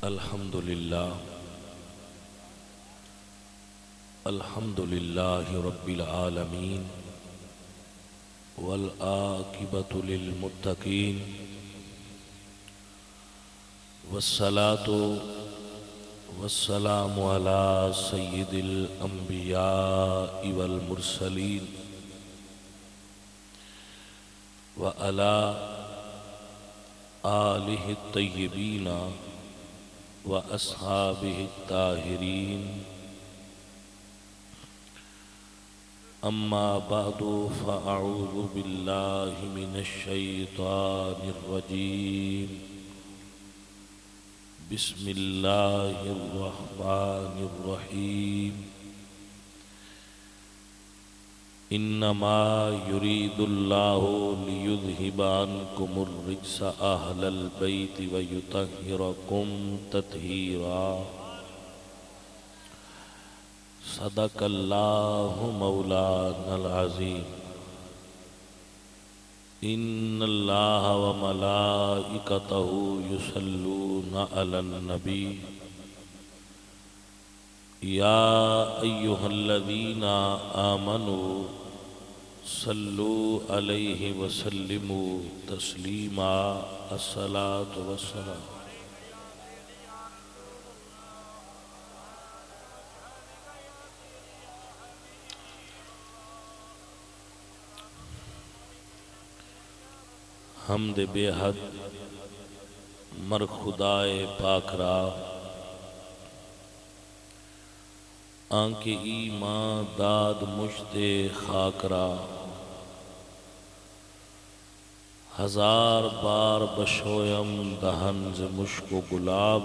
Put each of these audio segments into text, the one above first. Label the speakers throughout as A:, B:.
A: الحمد لله رب العالمين والعاقبة للمتقين والصلاة والسلام على سيد الأنبياء والمرسلين وعلى آله الطيبين وأصحابه الطاهرين أما بعد فأعوذ بالله من الشيطان الرجيم بسم الله الرحمن الرحيم إنما يريد الله ليذهب عنكم الرجس أهل البيت ويطهركم تطهيرا صدق الله مولانا العظيم إن الله وملائكته يصلون على النبي يا أيها الذين آمنوا صلوا عليه وسلموا تسليما الصلاة والسلام حمد بے حد مر خدائے پاک را آنکھ ایمان داد مشت خاک را ہزار بار بشویم دہن ز مشک و گلاب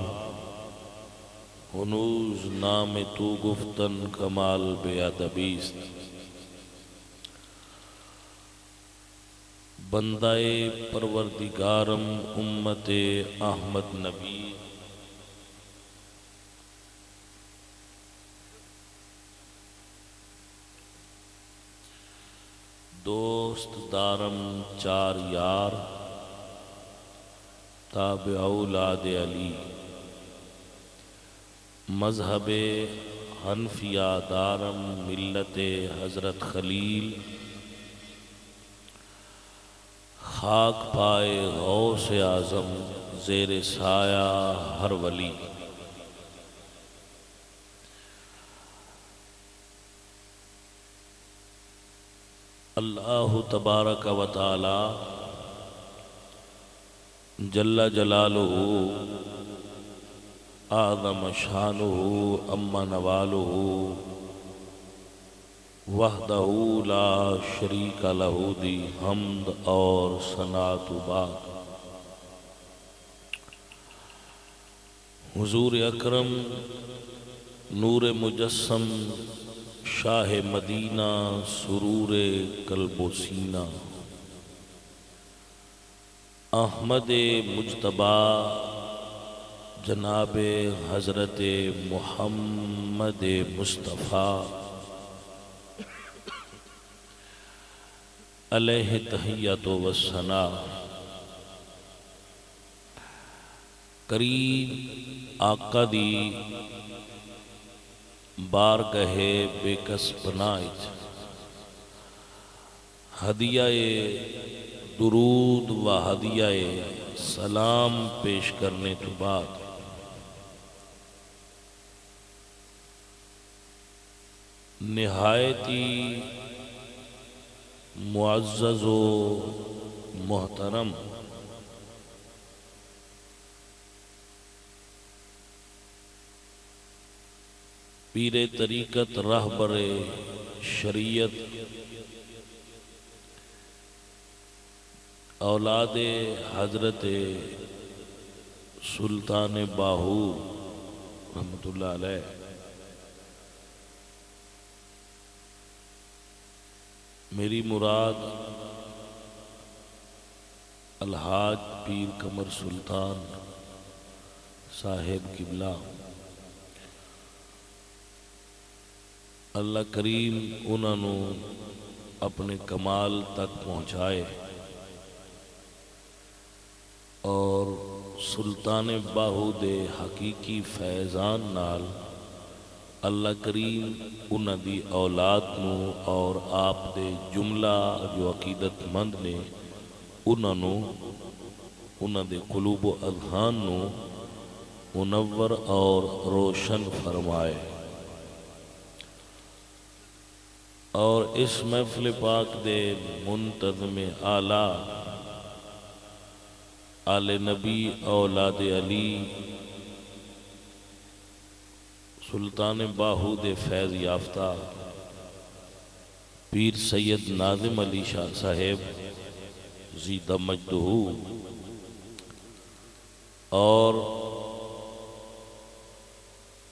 A: ہنوز نام تو گفتن کمال بے ادبیست بندہ پروردگارم امت احمد نبی دوست دارم چار یار تابع اولاد علی مذہب حنفیہ دارم ملت حضرت خلیل خاک پائے غوث اعظم زیر سایہ ہر ولی اللہ تبارک و تعالی جل جلالہ اعظم شانہ اما نوالہ وحدہ لا شریک لہ دی حمد اور ثناء و بعد حضور اکرم نور مجسم شاہ مدینہ سرور قلب و سینہ احمد مجتبی جناب حضرت محمد مصطفیٰ علیہ تحیت و ثناء کریم آقا دی بارگاہ بے کس پناہت ہدیہ درود و ہدیہ سلام پیش کرنے تو بعد نہایتی معزز و محترم پیر طریقت رہبر شریعت اولاد حضرت سلطان باہو رحمۃ اللہ علیہ میری مراد الحاج پیر قمر سلطان صاحب قبلہ اللہ کریم انہوں اپنے کمال تک پہنچائے اور سلطان باہو دے حقیقی فیضان نال اللہ کریم انہاں دی اولاد نو اور آپ دے جملہ جو عقیدت مند نے انہاں نو انہاں دے قلوب و اذہان نو منور اور روشن فرمائے، اور اس محفل پاک دے منتظم اعلیٰ آل نبی اولاد علی سلطان باہو دے فیض یافتہ پیر سید ناظم علی شاہ صاحب زیدہ مجدہ اور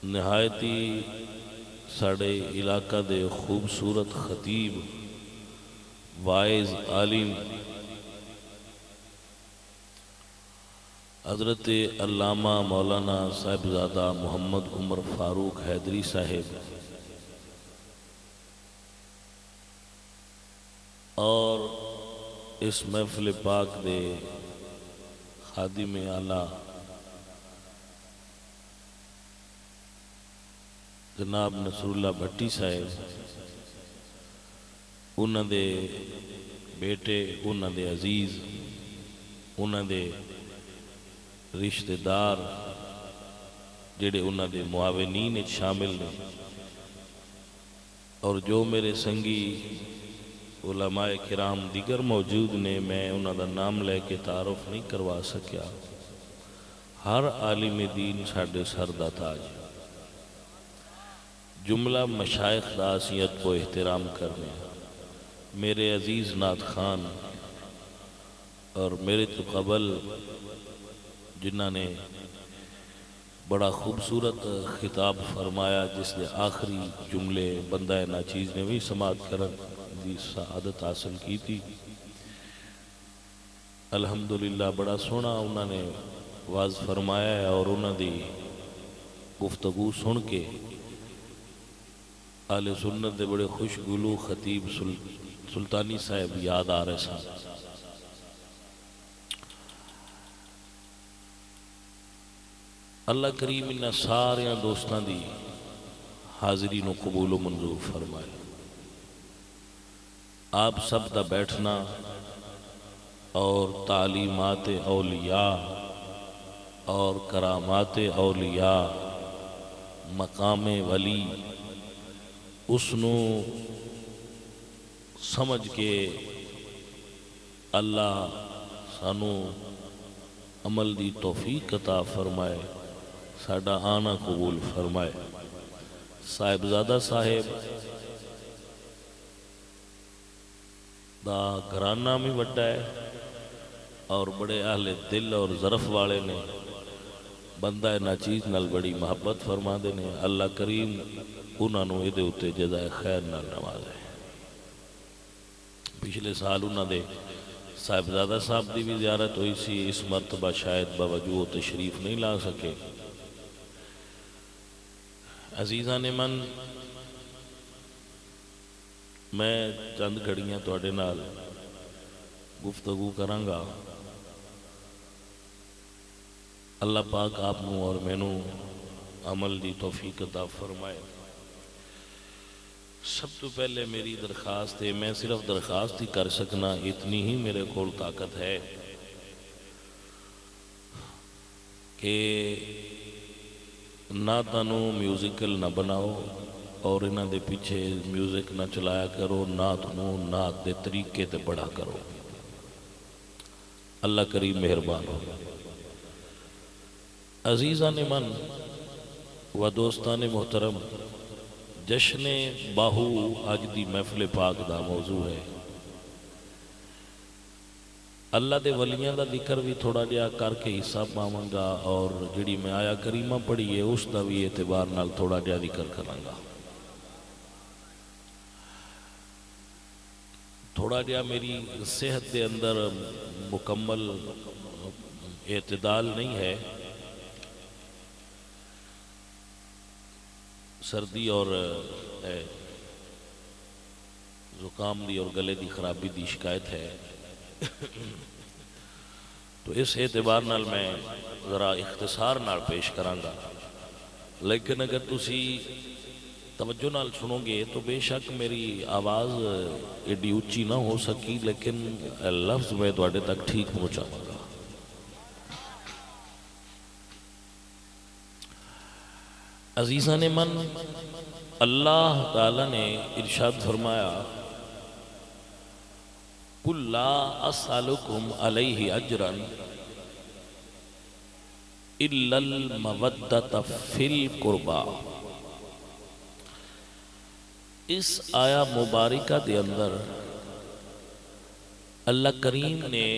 A: نہایتی ساڑے علاقہ دے خوبصورت خطیب وائز عالم حضرت علامہ مولانا صاحبزادہ محمد عمر فاروق حیدری صاحب اور اس محفل پاک دے خادم اعلیٰ جناب نصر اللہ بھٹی صاحب، انہاں دے بیٹے، انہاں دے عزیز، انہاں دے رشتہ دار جڑے انہاں دے معاونین شامل نے، اور جو میرے سنگی علماء کرام دیگر موجود نے، میں انہاں دا نام لے کے تعارف نہیں کروا سکیا۔ ہر عالم دین ساڈے سر دا تاج، جملہ مشائخ دا حیثیت کو احترام کرنے، میرے عزیز نعت خان اور میرے تو قبل جنہاں نے بڑا خوبصورت خطاب فرمایا، جس نے آخری جملے بندہ ناچیز نے بھی سماعت کرن دی سعادت حاصل کی تھی۔ الحمدللہ بڑا سونا انہوں نے واز فرمایا ہے، اور انہوں دی گفتگو سن کے اہل سنت دے بڑے خوشگلو خطیب سلطانی صاحب یاد آ رہے سن۔ اللہ کریم انہاں سارے دوستاں دی حاضری نو قبول و منظور فرمائے۔ آپ سب دا بیٹھنا اور تعلیمات اولیاء اور کرامات اولیاء، مقام ولی، اس نو سمجھ کے اللہ سانو عمل دی توفیق عطا فرمائے، ساڈا آنا قبول فرمائے۔ صاحبزادہ صاحب دا گھرانہ بھی وڈا ہے اور بڑے اہل دل اور ظرف والے نے، بندہ ناچیز نال بڑی محبت فرما دے نے۔ اللہ کریم انہاں نو ادھے اتے جزائے خیر نال نوازے۔ پچھلے سال انہاں دے صاحبزادہ صاحب دی بھی زیارت ہوئی سی، اس مرتبہ شاید باوجود تشریف نہیں لا سکے۔ عزیزان من، میں چند گھڑیاں تواڈے نال گفتگو کرانگا۔ اللہ پاک آپ نو اور مینوں عمل دی توفیق عطا فرمائے۔ سب تو پہلے میری درخواست ہے، میں صرف درخواست ہی کر سکنا، اتنی ہی میرے کول طاقت ہے کہ نعتاں نو میوزیکل نہ بناؤ اور انہاں دے پیچھے میوزک نہ چلایا کرو، نعت نو نعت دے طریقے تے پڑھا کرو۔ اللہ کریم مہربان ہو۔ عزیزان من و دوستان محترم، جشن باہو آج دی محفل پاک دا موضوع ہے۔ اللہ دے ولیاں دا ذکر بھی تھوڑا جہا کر کے حصہ پاواں گا، اور جڑی میں آیا کریمہ پڑھی ہے اس دا بھی اعتبار نال تھوڑا جہا ذکر کراں گا۔ تھوڑا جہا میری صحت دے اندر مکمل اعتدال نہیں ہے، سردی اور زکام دی اور گلے دی خرابی دی شکایت ہے، تو اس اعتبار نال میں ذرا اختصار نال پیش کرانگا، لیکن اگر تسی توجہ نال سنو گے تو بے شک میری آواز ایڈی اچھی نہ ہو سکی، لیکن لفظ میں تواڈے تک ٹھیک پہنچاواں گا۔ عزیزان من، اللہ تعالی نے ارشاد فرمایا قُلْ لَا أَسْأَلُكُمْ عَلَيْهِ أَجْرًا إِلَّا الْمَوَدَّةَ فِي الْقُرْبَى۔ اس آیا مبارکہ دے اندر اللہ کریم نے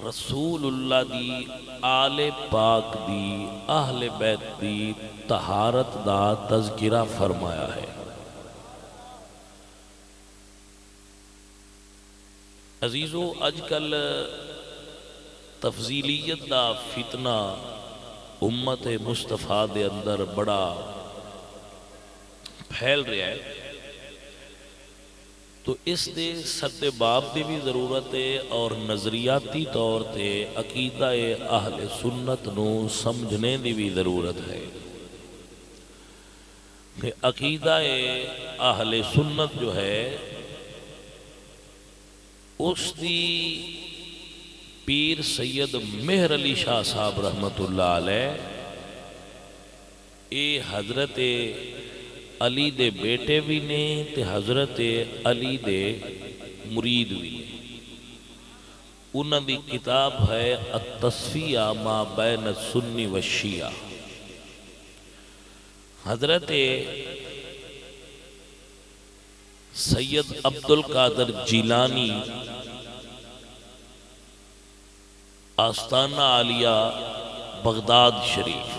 A: رسول اللہ دی، آل پاک دی، اہل بیت دی طہارت دا تذکرہ فرمایا ہے۔ عزیزو، اج کل تفضیلیت دا فتنہ امت مصطفیٰ دے اندر بڑا پھیل رہا ہے، تو اس دے سد باب دی بھی ضرورت ہے اور نظریاتی طور تے عقیدہ اہل سنت نو سمجھنے دی بھی ضرورت ہے کہ عقیدہ اہل سنت جو ہے اس دی پیر سید مہر علی شاہ صاحب رحمت اللہ علیہ اے حضرت علی دے بیٹے بھی نے تے حضرت علی دے مرید بھی نے۔ انہاں دی کتاب ہے التصفیہ ما بین السنی والشیعہ۔ حضرت سید عبدالقادر جیلانی آستانہ عالیہ بغداد شریف،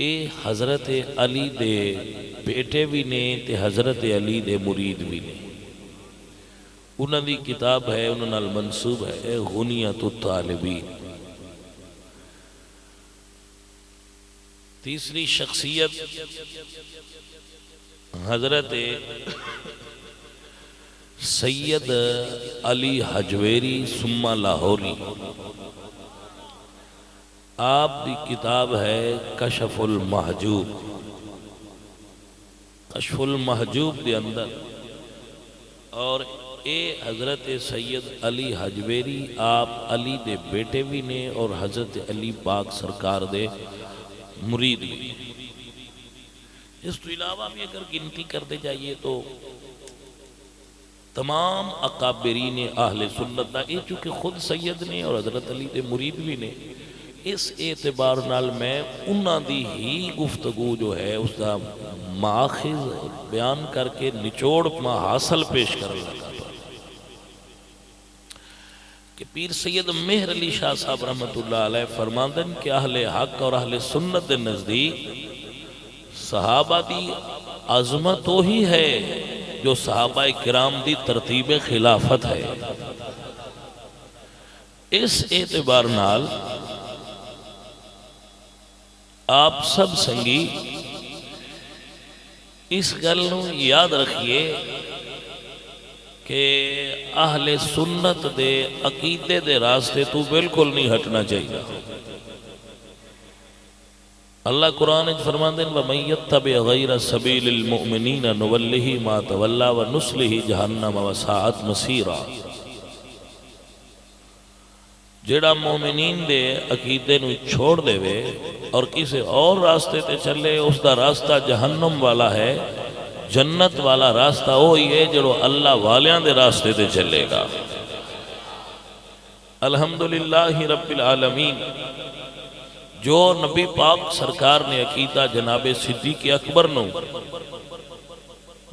A: اے حضرت علی دے بیٹے بھی نے تے حضرت علی دے مرید بھی نے۔ انہاں دی کتاب ہے، انہاں نال منسوب ہے غنیۃ الطالبین۔ تیسری شخصیت حضرت سید علی حجویری ثم لاہوری، آپ دی کتاب ہے کشف المحجوب۔ کشف المحجوب دے اندر اور اے حضرت سید علی حجویری آپ علی دے بیٹے بھی نے اور حضرت علی پاک سرکار دے مرید بھی۔ اس تو علاوہ بھی اگر گنتی کرتے جائیے تو تمام اکابرین اہل سنت دا، یہ چونکہ خود سید نے اور حضرت علی دے مرید بھی نے، اس اعتبار نال میں انہاں دی ہی گفتگو جو ہے اس دا ماخذ بیان کر کے نچوڑ حاصل پیش کرنے لگا کہ پیر سید مہر علی شاہ صاحب رحمت اللہ علیہ فرماندن کہ اہل حق اور اہل سنت دے نزدیک صحابہ دی عظمت وہی ہے جو صحابہ کرام دی ترتیب خلافت ہے۔ اس اعتبار نال آپ سب سنگی اس گل نو یاد رکھیے کہ اہل سنت دے عقیدے دے راستے تو بالکل نہیں ہٹنا چاہیے۔ اللہ قرآن فرماندے ہیں وَمَن يَتَّبِعْ غَيْرَ سَبِيلِ الْمُؤْمِنِينَ نُوَلِّهِ مَا تَوَلَّى وَنُصْلِهِ جَهَنَّمَ وَسَاءَتْ مَصِيرًا۔ جڑا مومنین دے عقیدے نو چھوڑ دے وے اور کسی اور راستے تے چلے، اس دا راستہ جہنم والا ہے، جنت والا راستہ وہی ہے جڑو اللہ والیاں دے راستے تے چلے گا۔ الحمدللہ رب العالمین، جو نبی پاک سرکار نے عقیدہ جناب صدیق اکبر نو،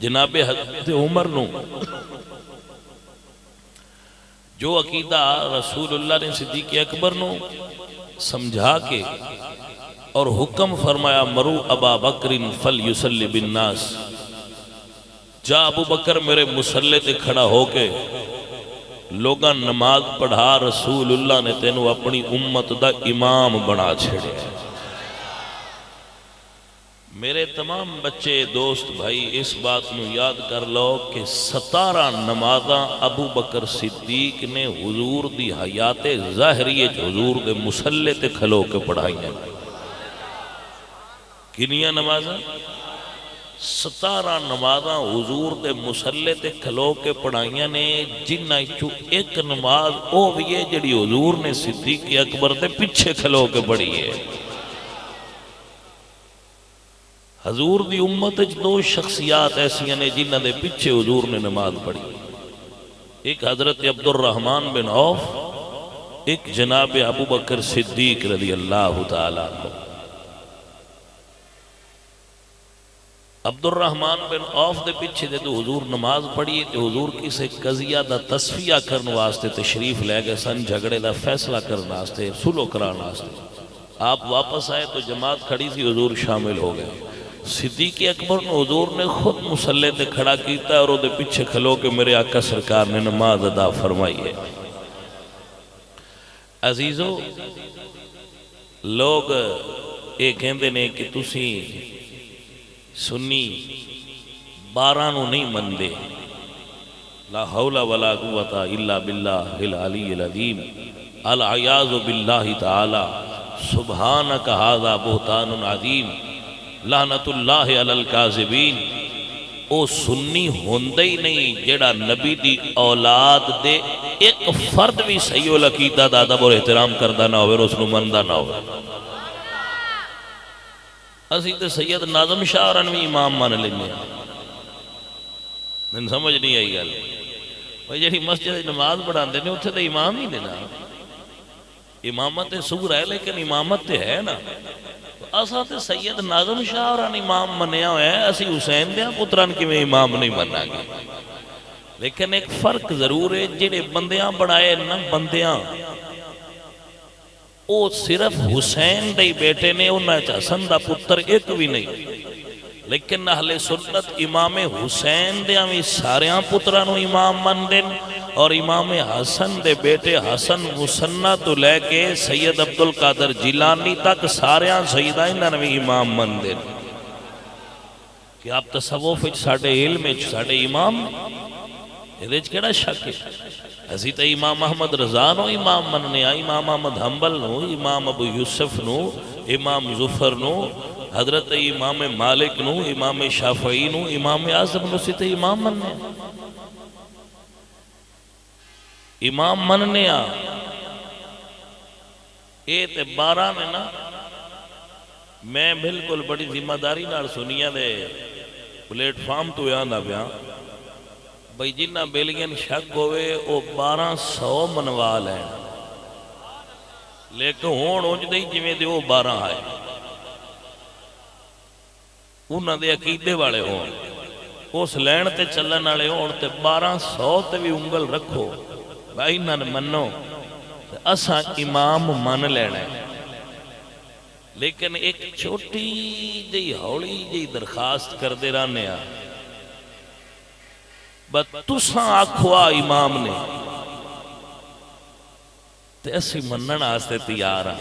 A: جناب حضرت عمر نو، جو عقیدہ رسول اللہ نے صدیق اکبر نو سمجھا کے اور حکم فرمایا مرو ابا بکر فلیصلی بالناس، جا ابو بکر میرے مسلح تے کھڑا ہو کے لوگاں نماز پڑھا، رسول اللہ نے تینوں اپنی امت دا امام بنا چھڑے۔ میرے تمام بچے دوست بھائی اس بات نو یاد کر لو کہ 17 نمازاں ابو بکر صدیق نے حضور دی حیات ظاہری حضور دے مصلے تے کھلو کے پڑھائیاں. کنیاں نمازاں؟ 17 نمازاں حضور دے مصلے تے کھلو کے پڑھائیاں نے، جنہ چو ایک نماز او بھی ہے جڑی حضور نے صدیق اکبر دے پیچھے کھلو کے پڑھی ہے. حضور دی امت وچ 2 شخصیات ایسیاں نے جنہ دے پیچھے حضور نے نماز پڑھی. ایک حضرت عبد الرحمن بن عوف، ایک جناب ابو بکر صدیق رضی اللہ تعالیٰ عنہ. عبد الرحمن بن عوف دے پیچھے دے تو حضور نماز پڑھی تے حضور کسے قضیہ دا تصفیہ کرن واسطے تشریف لے گئے سن، جھگڑے دا فیصلہ کرن واسطے، صلح کران واسطے. آپ واپس آئے تو جماعت کھڑی تھی، حضور شامل ہو گئے. صدیق اکبر نے حضور نے خود مصلے تے کھڑا کیتا اور دے پیچھے کھلو کہ میرے آقا سرکار نے نماز ادا فرمائی ہے. عزیزو، لوگ ایک کہندے نے کہ تسی سنی 12 نو نہیں مندے، لا حول ولا قوت الا باللہ العلی العظیم، العیاذ باللہ تعالی، سبحانک ھذا بہتان عظیم، لعنت اللہ علی الکاذبین. او سنی ہوندے ہی نہیں جیڑا نبی دی اولاد دے ایک فرد بھی صحیح العقیدہ دا ادب اور احترام کردہ نہ ہوئے اور اس نو مندہ نہ ہوئے. اسی تے سید ناظم شاہ رنوی امام مان لینے ہیں. سمجھ نہیں آئی گل؟ بھائی جیڑی مسجد نماز پڑھان دے نے اتھے تے امام ہی دینا. امامت سور ہے لیکن امامت تے ہے نا. اساں تے سید ناظم شاہ رن امام منیا ہویا ہے، اسی حسین دیاں پتران کی میں امام نہیں مننا گے. لیکن ایک فرق ضرور ہے، جڑے بندیاں بڑھائے نا بندیاں، او صرف حسین دے بیٹے نے، انہاں چ حسن دا پتر ایک بھی نہیں. لیکن اہل سنت امام حسین دیاں بھی ساریاں پتران نو امام من دین، اور امام حسن دے بیٹے حسن مسنہ تو لے کے سید عبدالقادر جیلانی تک ساریاں سیدہ انہاں نے بھی امام من دین. کہ آپ تصوف وچ ساڈے علم وچ ساڈے امام ادھے وچ کیڑا شک ہے؟ اسی تے امام احمد رضا نو امام مننے، امام احمد حنبل نو، امام ابو یوسف نو، امام ظفر نو، حضرت امام مالک نو، امام شافعی نو، امام اعظم نو، اسی تے امام مننے امام مننے آ. اے تے 12 نے نا، میں بالکل بڑی ذمہ داری نال سنیا دے پلیٹ فارم تو یہاں پیا بھئی جنہ بیلین شک ہوئے او 1200 منوال ہیں، لیکن ہون اونج دے جویں دے وہ 12 آئے، انہاں دے عقیدے والے ہون، اس لین تے چلن والے ہون تے 1200 تے بھی انگل رکھو بھائی نہ منو اساں امام من لینا ہے. لیکن ایک چھوٹی جی ہولی جی درخواست کر دے رہنے آ، بس تساں آکھوا امام نے تے اسی منن آستے تیار ہاں،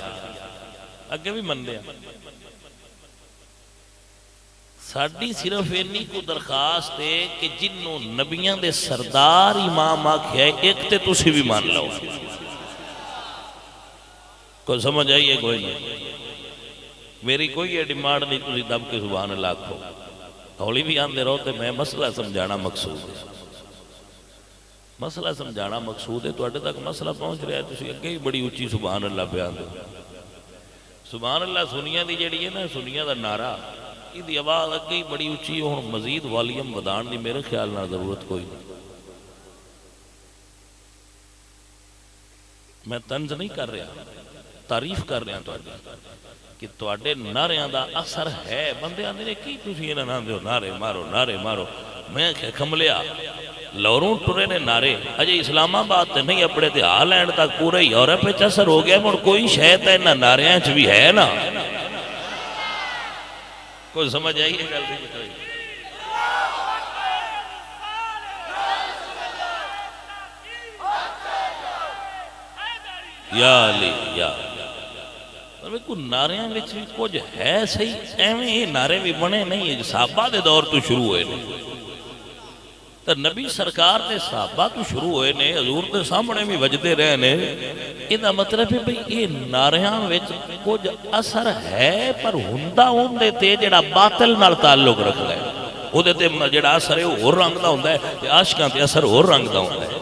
A: اگے بھی من دیا. ساڑی صرف اینی کو درخواست ہے کہ جنوں نبیان دے سردار امام آکھیا ہے ایک تے تسی بھی مان لو. کوئی سمجھ آئیے کوئی نہیں؟ میری کوئی یہ ڈیمانڈ نہیں تسی دب کے سبحان اللہ کھو، ہولی بھی آندے رہو تے میں مسئلہ سمجھانا مقصود ہے. مسئلہ سمجھانا مقصود ہے، تو اڈے تک مسئلہ پہنچ رہا ہے تسی اگے ہی بڑی اچھی سبحان اللہ پہ آندے. سبحان اللہ سنیا دی جڑی ہے نا، سنیا دا نعرہ یہ دی آواز اگے ہی بڑی اچھی ہو، مزید والیم ودان دی میرے خیال نہ ضرورت کوئی نہیں. میں طنز نہیں کر رہا، تعریف کر رہا تو کہ تواڈے نعریاں دا اثر ہے. بندے آندے نے کی تسی انہاں نہ دیو نعرے مارو نعرے مارو، میں کہ کملیا لوروں ٹرے نے نعرے اجے اسلام آباد تے نہیں اپنے تے ہالینڈ تک پورے یورپ وچ اثر ہو گیا. مڑ کوئی شے تے انہاں نعریاں وچ بھی ہے نا. کوئی سمجھ آئی ہے گل نہیں؟ یا علی یا کوئی نعریاں وچ بھی کچھ ہے صحیح، ایویں یہ نعرے بھی بنے نہیں، صحابہ دے دور تو شروع ہوئے نے، تو نبی سرکار دے صحابہ تو شروع ہوئے نے، حضور دے سامنے بھی وجدے رہے نے۔ یہ مطلب ہے بھئی یہ نعریاں وچ کچھ اثر ہے، پر ہوندا ہوندے تے جڑا باطل نال تعلق رکھدا ہے، او دے تے جڑا اثر ہے وہ رنگ دا ہوندا ہے، تے عاشقاں تے اثر اور رنگ دا ہوندا ہے،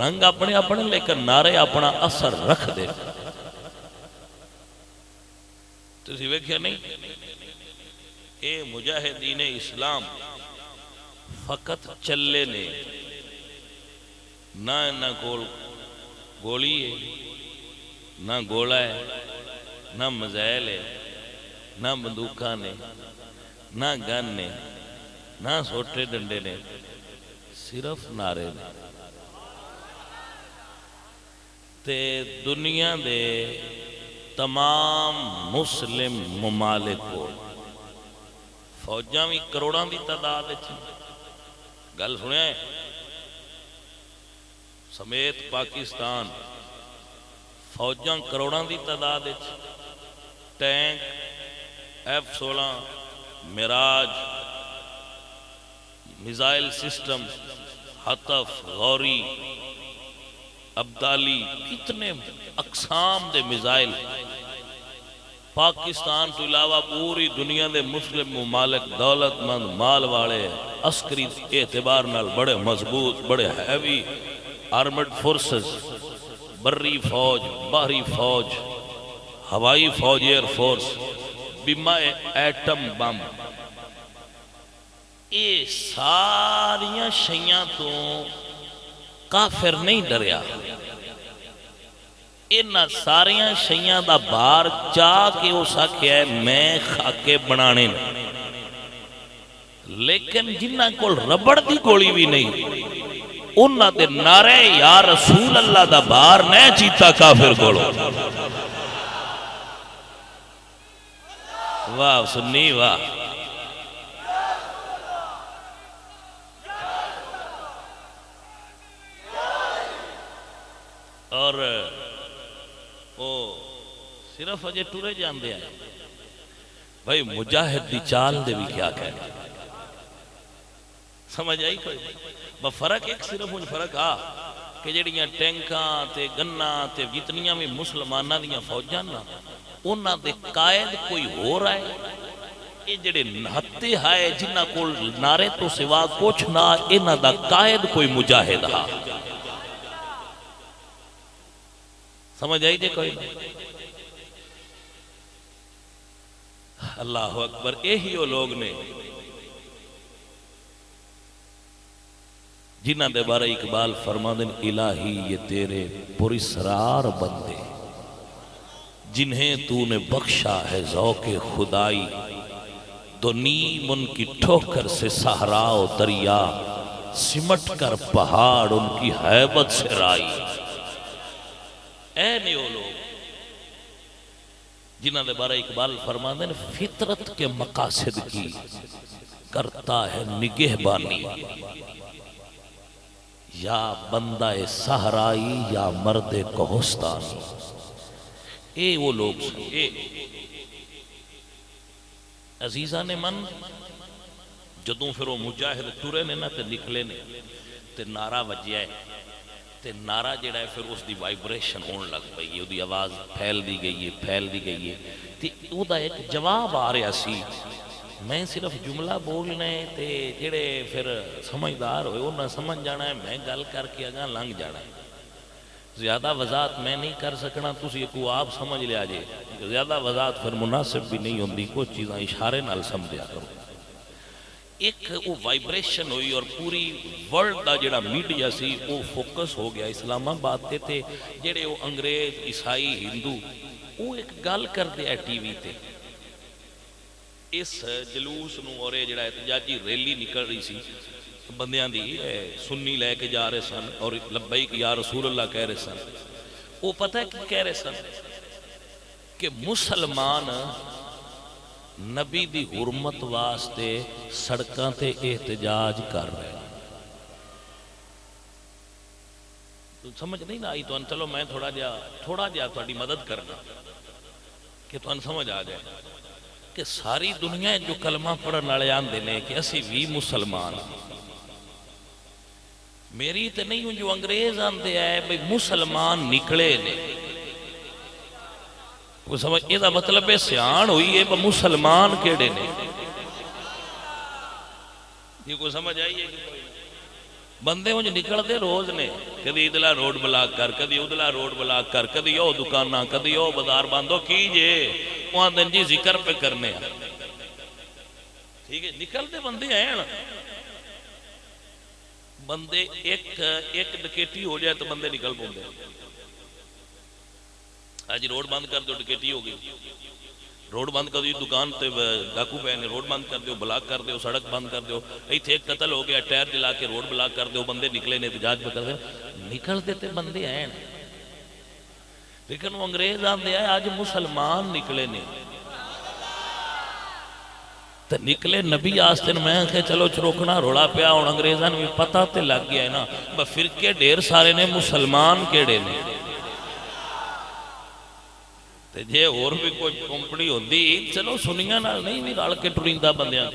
A: رنگ اپنے اپنے لیکن نعرے اپنا اثر رکھ دے۔ تسی ویکھیا نہیں، اے مجاہدین اسلام فقط چلے نے، نہ انہاں کول گولی ہے، نہ گولا ہے، نہ مزائل ہے، نہ بندوقاں نے، نہ گن نے، نہ سوٹے ڈنڈے نے، صرف نعرے نے۔ تے دنیا دے تمام مسلم ممالک کو فوجاں بھی کروڑاں دی تعداد ہے، گل سنیا ہے، سمیت پاکستان فوجاں کروڑاں دی تعداد ہے، ٹینک F-16 میراج میزائل سسٹم حطف غوری ابدالی اتنے اقسام دے میزائل پاکستان تو علاوہ پوری دنیا دے مسلم ممالک دولت مند مال والے عسکری اعتبار نال بڑے مضبوط بڑے ہیوی آرمڈ فورسز، بری فوج، بحری فوج، ہوائی فوج، ایئر فورس، بما ایٹم بم، یہ ساریاں شیاں تو کافر نہیں ڈریا، انہاں ساریاں شیاں دا بار چاہ کے اس آکھیا ہے میں خاکے بنانے نے، لیکن جنہاں کول ربڑ دی گولی بھی نہیں انہاں دے نعرے یا رسول اللہ دا بار نہ چیتا کافر کولو۔ واہ سنی واہ، اور وہ صرف اجے ٹورے جاندے ہیں بھائی مجاہد دی چال دے بھی کیا کہنے، سمجھ آئی کوئی بس فرق ایک صرف ان فرق کہ جڑیاں ٹینکاں تے گناں تے جتنیاں بھی مسلمانہ دیاں فوجاں نا انہاں دے قائد کوئی ہو رہا ہے، یہ جڑے ہتے ہائے جنہ کو نعرے تو سوا کچھ نہ انہاں دا قائد کوئی مجاہد ہا، سمجھ آئی جے کوئی اللہ اکبر۔ یہی وہ لوگ نے جنہ دے بارے اقبال فرما دن الہی یہ تیرے پراسرار بندے جنہیں تو نے بخشا ہے ذوق خدائی، دو نیم ان کی ٹھوکر سے صحرا و دریا، سمٹ کر پہاڑ ان کی ہیبت سے رائی۔ اے نیو لوگ جنہ دے بارے اقبال فرما دن فطرت کے مقاصد کی کرتا ہے نگہبانی، یا بندہ صحرائی یا مرد کوہستانی۔ اے وہ لوگ سن، اے عزیزہ نے من جدوں پھر وہ مجاہد ٹورے نے نا تے نکلے نے تے نعرہ وجیا ہے، تے نعرہ جڑا ہے پھر اس دی وائبریشن ہون لگ پئی ہے، دی آواز پھیل دی گئی ہے تے او دا ایک جواب آ رہا سی، میں صرف جملہ بولنا ہے تے جڑے پھر سمجھدار ہوئے انہاں سمجھ جانا ہے، میں گل کر کے اگاں لنگ جانا ہے، زیادہ وضاحت میں نہیں کر سکنا، تسی کو آپ سمجھ لیا جے، زیادہ وضاحت پھر مناسب بھی نہیں ہوندی، کچھ چیزاں اشارے نال سمجھا کرو۔ ایک وہ وائبریشن ہوئی اور پوری ورلڈ دا جڑا میڈیا سی وہ فوکس ہو گیا اسلام آباد تے جڑے وہ انگریز عیسائی ہندو وہ ایک گل کر دیا ٹی وی تے، اس جلوس نو اور جڑا احتجاجی ریلی نکل رہی سی بندیاں دی سنی لے کے جا رہے سن اور لبیک یا رسول اللہ کہہ رہے سن، وہ پتہ ہے کی کہہ رہے سن کہ مسلمان نبی دی حرمت واسطے سڑکاں تے احتجاج کر رہے ہیں۔ سمجھ نہیں نہ آئی تو چلو میں تھوڑا جا تھوڑی مدد کرنا۔ کہ تمہیں سمجھ آ جائے کہ ساری دنیا جو کلمہ پڑھن والے آندے نے کہ اسی بھی مسلمان میری تے نہیں ہوں جو انگریز آندے آئے بھئی مسلمان نکلے نے وہ سمجھ یہ مطلب ہے سیان ہوئی ہے مسلمان کیڑے نے یہ کوئی سمجھ آئی ہے بندے مجھے نکل دے روز نے کدی ادلا روڈ بلاک کر کدی ادلا روڈ بلاک کر کدی او دکانہ کدی او بازار باندھو کیجئے وہاں دن جی ذکر پہ کرنے ہیں ٹھیک ہے نکل دے بندے ہیں نا بندے ایک ڈکیٹی ہو جائے تو بندے نکل پوندے آج روڈ بند کر دو ڈکیٹی ہو گئی روڈ بند کر دیو دکان تے ڈاکو پے نے روڈ بند کر دیو بلاک کر دیو سڑک بند کر دیو ایتھے ایک قتل ہو گیا ٹائر جلا کے روڈ بلاک کر دیو بندے نکلے نے احتجاج پہ کر دیو نکل دیتے بندے ہیں لیکن وہ انگریز آندے آئے آج مسلمان نکلے نے تو نکلے نبی آستن میں کہ چلو چروکنا روڑا پیا اور انگریزان بھی پتہ تے لگ گیا ہے نا فرقے ڈیر سارے نے مسلمان کیڑے نے تے جے اور بھی کوئی کمپنی ہوندی چلو سنیاں نال نہیں بھی رل کے ٹریندہ بندیاں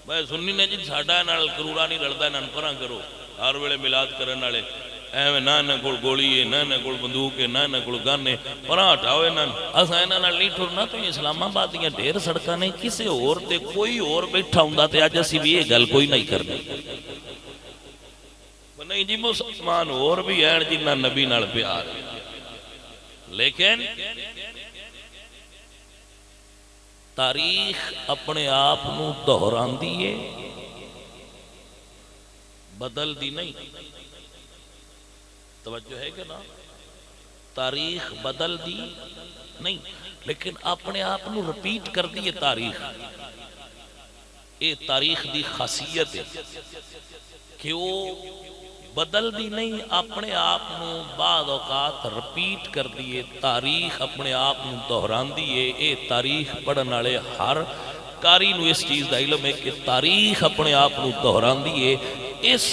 A: بھائی سنی نے جی ساڈا نال کروڑا نہیں رلدا نہ پراں کرو ہر ویلے میلاد کرن والے ایویں نہ کول گولی ہے نہ کول بندوق ہے نہ کول گن ہے پراں ہٹاؤ انہاں اساں انہاں نال نہیں ٹرنا تو اسلام آباد دیاں ڈھیر سڑکاں نے کسے اور تے کوئی اور بیٹھا ہوندا تے اج اسی بھی یہ گل کوئی نہیں کرنی نہیں جی مسلمان اور بھی ہیں جنہاں نبی نال پیار لیکن تاریخ اپنے آپ نو دہران دیئے بدل دی نہیں توجہ ہے کہ نا تاریخ بدل دی نہیں لیکن اپنے آپ نو رپیٹ کر دیئے تاریخ یہ تاریخ دی خاصیت ہے کہ وہ بدل دی نہیں اپنے آپ نو بعض اوقات رپیٹ کر دیئے تاریخ اپنے آپ نو دہران دیئے اے تاریخ پڑھن والے ہر کاری نو اس چیز دا علم ہے کہ تاریخ اپنے آپ نو دہران دیئے اس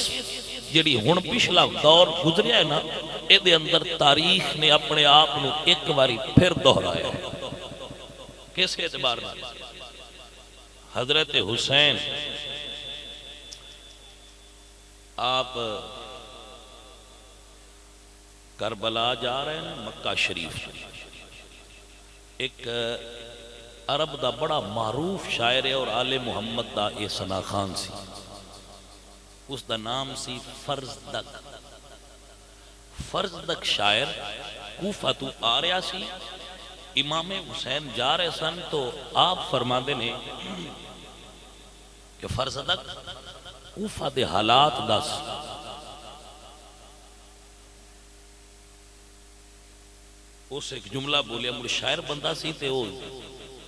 A: جڑی ہن پچھلا دور گزریا ہے نا اے دے اندر تاریخ نے اپنے آپ نو ایک باری پھر دہرایا ہے کس اعتبار میں حضرت حسین آپ کربلا جا رہے ہیں مکہ شریف ایک عرب دا بڑا معروف شاعر ہے اور آل محمد دا اے ثنا خان سی اس دا نام سی فرزدق فرزدق شاعر کوفہ تو آ رہا سی امام حسین جا رہے سن تو آپ فرما دینے کہ فرزدق کوفہ دے حالات دس اس ایک جملہ بولیا مجھے شاعر بندہ سی تے وہ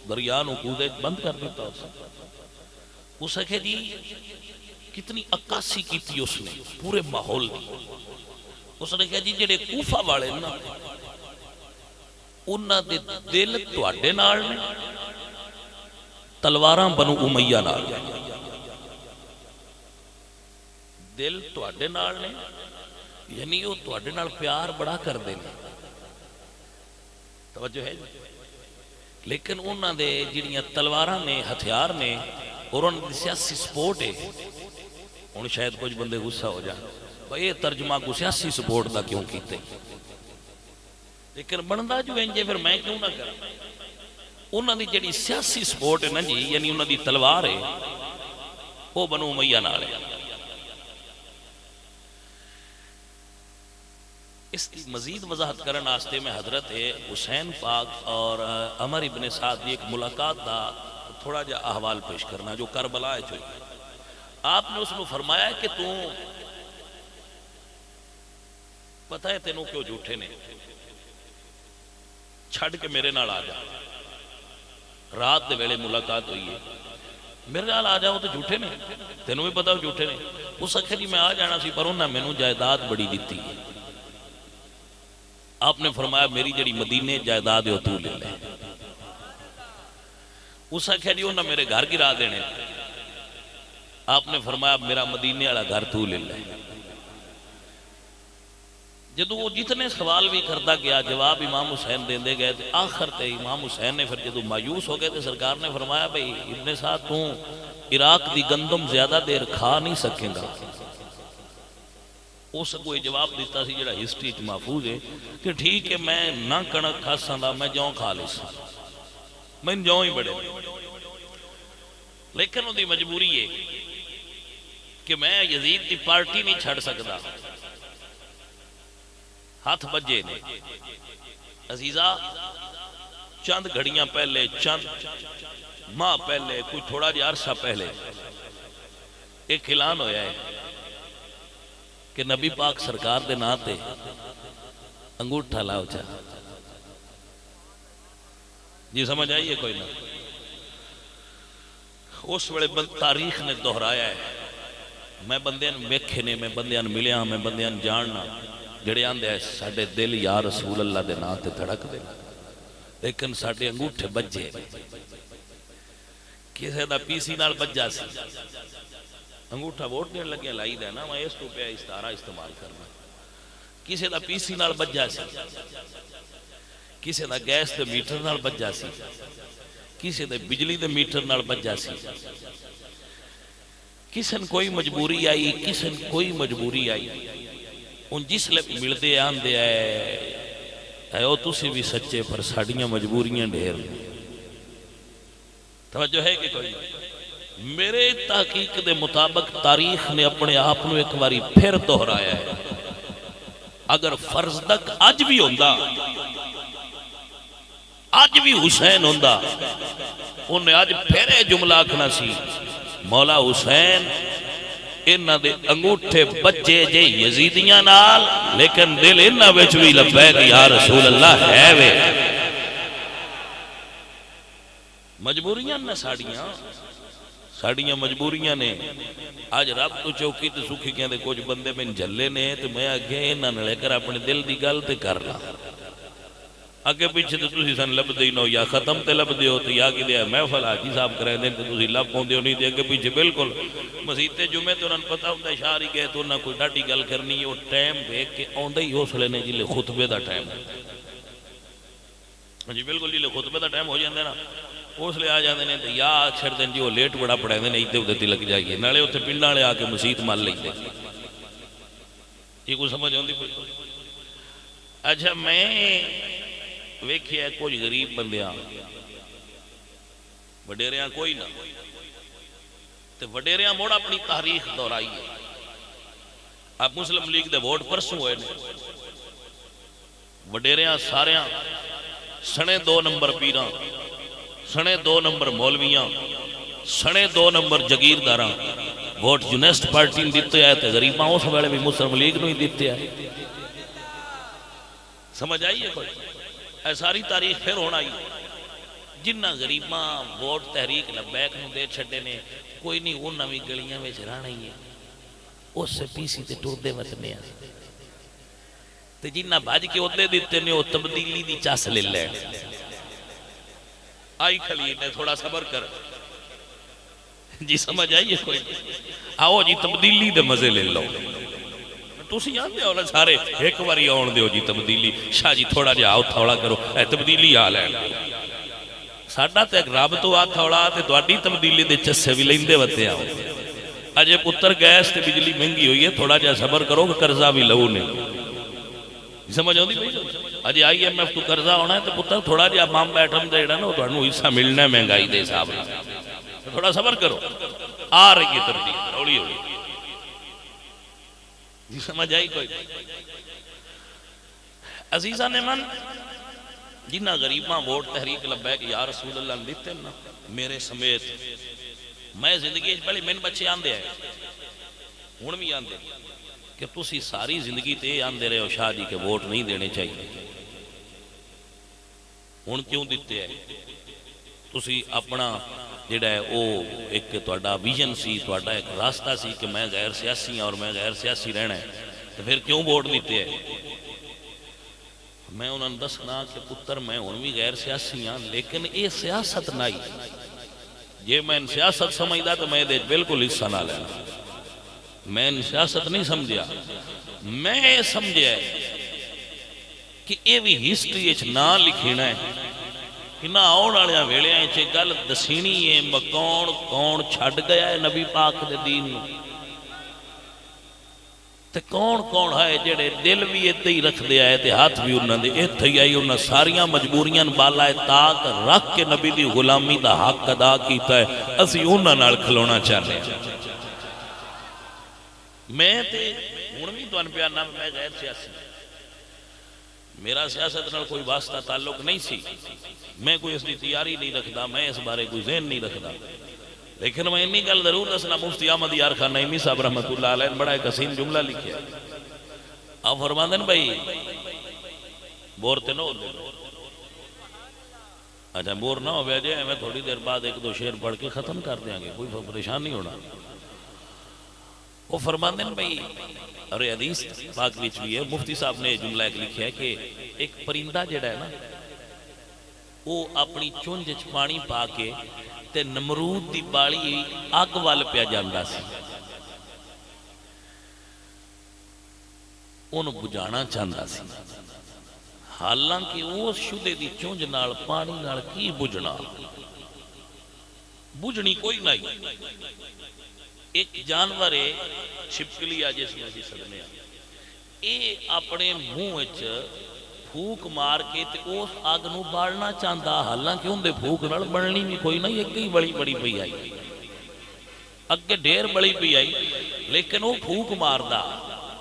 A: دریان و کودے بند کر دیتا اس نے جی کتنی عکاسی کی تھی اس نے پورے ماحول دی اس نے کہا جی جڑے کوفہ والے نا انہاں دے دل تواڈے نال نے تلواراں بنو امیہ نال دل تواڈے نال نے یعنی وہ تواڈے نال پیار بڑا کر دے نے توجہ ہے لیکن انہاں دے جڑیاں تلواراں نے ہتھیار نے اور انہاں دی سیاسی سپورٹ ہے ان شاید کچھ بندے غصہ ہو جائیں بھئی یہ ترجمہ کو سیاسی سپورٹ دا کیوں کیتے لیکن بندہ جو انجے پھر میں کیوں نہ کرا انہاں دی جڑی سیاسی سپورٹ ہے نا جی یعنی انہاں دی تلوار ہے وہ بنو امیہ نال ہے اس کی مزید وضاحت کرن آستے میں حضرت حسین پاک اور عمر ابن سعد ایک ملاقات دا تھوڑا جا احوال پیش کرنا جو کربلا ہے چوئی آپ نے اس نے فرمایا کہ تو پتہ ہے تینوں کیوں جھوٹے نے چھڑ کے میرے نال آ جا رات دے ویلے ملاقات ہوئی ہے میرے نال آ جاؤ تو جھوٹے نے تینوں بھی پتہ ہو جھوٹے نے اس اکھے جی میں آ جانا سی پر انہاں مینوں جائیداد بڑی دیتی ہے آپ نے فرمایا میری جڑی مدینے جائیداد ہے تو لے لے اس اکھے جی انہاں میرے گھر گرا دینے آپ نے فرمایا میرا مدینے والا گھر تو لے لے جدو وہ جتنے سوال بھی کرتا گیا جواب امام حسین دیندے گئے تو آخر تے امام حسین نے پھر جدو مایوس ہو گئے تو سرکار نے فرمایا بھئی ابن سعد تو عراق دی گندم زیادہ دیر کھا نہیں سکے گا. اس کوئی جواب دیتا سی جڑا ہسٹری چ محفوظ ہے کہ ٹھیک ہے میں نہ کنک کھا سکتا میں جوں کھا لی سا میں جوں ہی بڑے لیکن وہ دی مجبوری ہے کہ میں یزید دی پارٹی نہیں چھڑ سکتا. ہاتھ بجے نے عزیزہ چند گھڑیاں پہلے چند ماہ پہلے کوئی تھوڑا جا عرصہ پہلے ایک اعلان ہویا ہے کہ نبی پاک سرکار دے ناتے انگوٹھا لاؤ چاہ جی سمجھ آئیے کوئی نہ. اس وڑے تاریخ نے دہرایا ہے. میں بندیاں ویکھے نے میں بندیاں ملیا میں بندیاں جاننا جڑے آندے ہیں ساڑھے دل یا رسول اللہ دے ناتے دھڑک دے لیکن ساڑھے انگوٹھے بجے کسے دا پی سی نال بجا سی انگوٹھا ووٹ دین لگے لائی دے نا میں اس تو پہ استارہ استعمال کرنا کسے دا پی سی نال بجا سی کسے دا گیس دے میٹر نال بجا سی کسے دے بجلی دے میٹر نال بجا سی کسن کوئی مجبوری آئی کسن کوئی مجبوری آئی ان جس لئے مل دے آن دے آئے او تُسی بھی سچے پر ساڑیاں مجبوریاں ڈھیر توجہ ہے کہ کوئی میرے تحقیق دے مطابق تاریخ نے اپنے آپنوں ایک باری پھر دہرایا ہے. اگر فرض تک آج بھی ہوندہ آج بھی حسین ہوندہ انہیں آج پھر جملہ آکھنا سی مولا حسین انہاں دے انگوٹھے بچے جے یزیدیاں نال لیکن دل انہاں وچ بھی لبیک یا رسول اللہ ہے وے. مجبوریاں نہ ساڑیاں مجبوریاں نے آج رب تو چوکی تے سکھی کیا دے کچھ بندے میں جلے نے تو میں آگے انہاں نے لے کر اپنے دل دی گل تے کر لا آگے پیچھے تو تسی سن لب دے نو یا ختم تے لب دے ہو تو یا کہ دے محفل حاجی صاحب کریں دیں تو تسی لب پون دے ہو نہیں دے آگے پیچھے بالکل مسیحتے جمعے تو انہاں پتہ ہوتا ہے شاعری گئے تو انہاں کوئی ڈاٹی گل کرنی ہے وہ ٹائم دیکھ کے آن دے ہی ہو سلے نے جلے خطبے دا ٹائم جی بالکل جلے خطبے دا ٹائم ہو جاندے نا اس لئے آ جاندے نے یا چھڑ دیں جی وہ لیٹ بڑا پڑھائیں دے نہیں تے تی لگ جائیے نالے ہوتے پنڈا لے آکے مسیحت مال لیں دے یہ کوئی سمجھ ہوندی کوئی. اچھا میں ویکھیا کوئی غریب بندیاں وڈیریاں کوئی نہ تے وڈیریاں موڑ اپنی تاریخ دہرائی ہے. اب مسلم لیگ دے ووٹ پرسوں ہوئے نے وڈیریاں ساریاں سنے 2 نمبر پیراں سنے 2 نمبر مولویاں سنے 2 نمبر جگیرداراں ووٹ یونیسٹ پارٹی دیتے آئے تے غریباں اس ویلے بھی مسلم لیگ نہیں دیتے آئے. سمجھ آئیے کوئی اے ساری تاریخ پھر ہونا ہی جنہ غریباں ووٹ تحریک لبیک نو دے چھڑے نے کوئی نہیں وہ نوی گلیاں میں چرانا ہی ہے اس سے پیسی تے ٹور دے وطنے ہیں تے جنہ بھاج کے عدے دیتے نے وہ تبدیلی دی چاس لے لے آئی کھلی نے تھوڑا صبر کر جی سمجھ آئیے کوئی آؤ جی تبدیلی دے مزے لے لو تُسی آن دے اولا سارے ایک باری آن دے ہو جی تبدیلی شاہ جی تھوڑا جا آؤ تھوڑا کرو اے تبدیلی آ لے ساڑھا تے ایک راب تو آ تھوڑا تے تو آڈی تبدیلی دے چسے بھی لیندے وتے آؤ اجے پتر گیس تے بجلی مہنگی ہوئی ہے تھوڑا جا صبر کرو کہ قرضہ بھی لو نے سمجھ آؤں دی بھائی اجے آئی ایم ایف تو قرضہ ہونا ہے تو پتر تھوڑا جا مام بیٹھم دے نا تو انہوں حصہ ملنا ہے مہنگائی دے حساب تھوڑا صبر کرو آ رہی ہے تبدیلی ہولی ہولی جی سمجھ آئی کوئی عزیزہ نے من جنہ غریباں ووٹ تحریک لبیک یا رسول اللہ دیتے نا میرے سمیت میں زندگی پہلے میں بچے آندے آئے ہون بھی آندے کہ تُسی ساری زندگی تے آندے رہے ہو شاہ جی کے ووٹ نہیں دینے چاہیے ہون کیوں دیتے ہیں تُسی اپنا جڑا ہے او ایک توڑا ویژن سی توڑا ایک راستہ سی کہ میں غیر سیاسی اور میں غیر سیاسی رہنا ہے تو پھر کیوں ووٹ دیتے ہیں میں انہوں نے دسنا کہ پتر میں ان بھی غیر سیاسی ہاں لیکن یہ سیاست نہیں یہ میں ان سیاست سمجھدا تو میں دے بالکل حصہ نہ لینا میں ان سیاست نہیں سمجھیا میں سمجھیا کہ یہ بھی ہسٹری نہ لکھنا ہے کہ نہ آن والے ویلیاں گل دسینی ہے کون کون چھڈ گیا ہے نبی پاک دے دین نو، تے کون کون ہے جڑے دل بھی اتنے ہی رکھ دے آئے تے ہاتھ بھی انہوں نے اتنے ہی آئی، انہوں ساریاں مجبوریاں بالا طاق رکھ کے نبی دی غلامی دا حق ادا کیتا ہے، اسی انہوں نال کھلونا چاہتے ہیں۔ میں تے ہن بھی تہاڈے پیانا میں غیر سیاسی، میرا سیاست نال کوئی واسطہ تعلق نہیں سی، میں کوئی اس کی تیاری نہیں رکھتا، میں اس بارے کوئی ذہن نہیں رکھتا، لیکن میں انی گل ضرور دسنا، مفتی احمد یار خان نعیمی صاحب رحمۃ اللہ علیہ نے بڑا ایک حسین جملہ لکھا، آپ فرماندے ہیں بھائی بور تے نہ ہو دے، اچھا بور نہ ہو جائے، میں تھوڑی دیر بعد ایک دو شعر پڑھ کے ختم کر دیں گے، کوئی پریشان نہیں ہونا۔ وہ فرماندے ہیں بھائی، اور یہ حدیث پاک وچ بھی ہے، مفتی صاحب نے جملہ ایک لکھا ہے کہ ایک پرندہ جڑا ہے نا وہ اپنی چونج وچ پانی پا کے تے نمرود دی بالی اگ وال پیا جاندا سی، انہوں بجھانا چاہتا سی، حالانکہ اس شدے دی چونج نال پانی نال کی بجھنا، بجھنی کوئی نہیں۔ ایک جانور ہے چھپکلی جس میں اسی سدنے اے اپنے منہ وچ پھوک مار کے تے اس اگ نو بالنا چاہتا، حالانکہ ان دے پھوک نال بڑھنی بھی کوئی نہیں، ایک ہی بڑی بڑی پئی آئی، اگے ڈھیر بڑی پئی آئی، لیکن وہ پھوک ماردا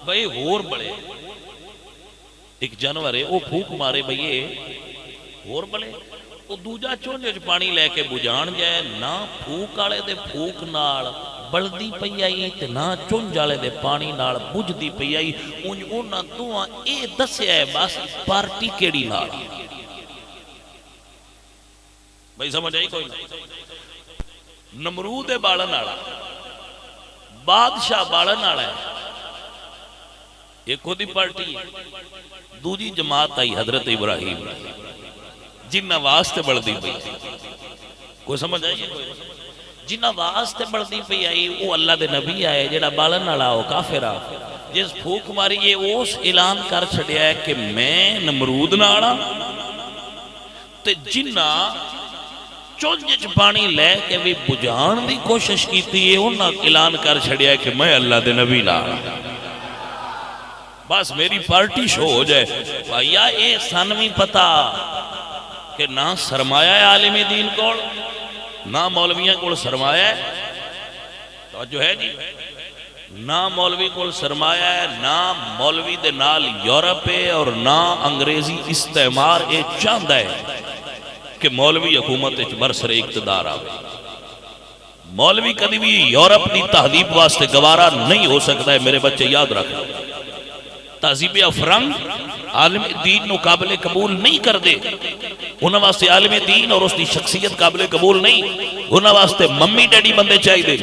A: بھئی ہور بڑے، ایک جانور ہے وہ پھوک مارے بھئی ہور بڑے، وہ دوجا چونج وچ پانی لے کے بجھان جائے، نہ پھوک والے دے پھوک نال بلدی پئی آئی تے نہ چونج والے دے پانی نال بجھدی پئی آئی، انہاں دوواں اے دسیا ہے بس پارٹی کیڑی نال، بھئی سمجھ آئی کوئی نہ؟ نمرود بالن والا، بادشاہ بالن والا ہے، ایک خود ہی پارٹی ہے، دوجی جماعت آئی حضرت ابراہیم جنہ واسطے بلدی پئی، کوئی سمجھ آئی کوئی؟ جنہ واسطے بلدی پئی آئی وہ اللہ دے نبی آئے، جڑا بالن والا وہ کافر آ، جس پھوک ماری یہ اس اعلان کر چھڑیا ہے کہ میں نمرود نال تے جنہ چونج وچ پانی لے کے بھی بجھان دی کوشش کیتی ہے، انہاں اعلان کر چھڑیا ہے کہ میں اللہ دے نبی نال، بس میری پارٹی شو ہو جائے۔ بھائیا اے سانوی پتا کہ نہ سرمایہ ہے عالم دین کو، نہ مولویاں کو سرمایہ ہے، توجہ ہے جی، نہ مولوی کو سرمایہ ہے، نہ مولوی دے نال یورپ ہے، اور نہ انگریزی استعمار اے چاہتا ہے کہ مولوی حکومت برسر اقتدار آوے۔ مولوی کدی بھی یورپ دی تہذیب واسطے گوارا نہیں ہو سکتا ہے، میرے بچے یاد رکھ، تہذیب افرنگ عالم دین نو قابل قبول نہیں کر دے، انہاں واسطے عالم دین اور اس دی شخصیت قابل قبول نہیں، انہاں واسطے ممی ڈیڈی بندے چاہی دے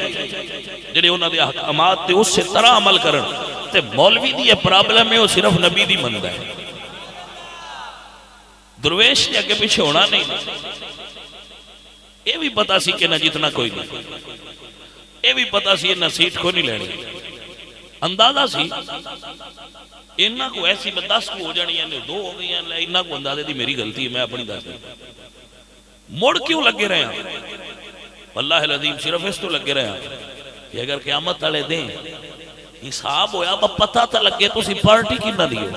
A: جڑے انہاں دے احکامات تے اس سے طرح عمل کرن، تے مولوی دی یہ پرابلم ہے وہ صرف نبی دی مندا ہے، درویش نے اگے پیچھے ہونا نہیں، یہ بھی پتا سی کہ نہ جتنا کوئی نہیں، یہ بھی پتا سی نہ سیٹ کو نہیں لینی، اندازہ سی انہاں کو ایسی میں 10 کو ہو جانی ہے، 2 ہو گئی ہیں، انہاں کو اندازے دی میری غلطی ہے، میں اپنی دس دیں، مڑ کیوں لگے رہے ہیں؟ اللہ العظیم صرف اس تو لگے رہے ہیں کہ اگر قیامت والے دیں حساب ہویا با پتہ تا لگے تو سی پارٹی کی نہ دیو،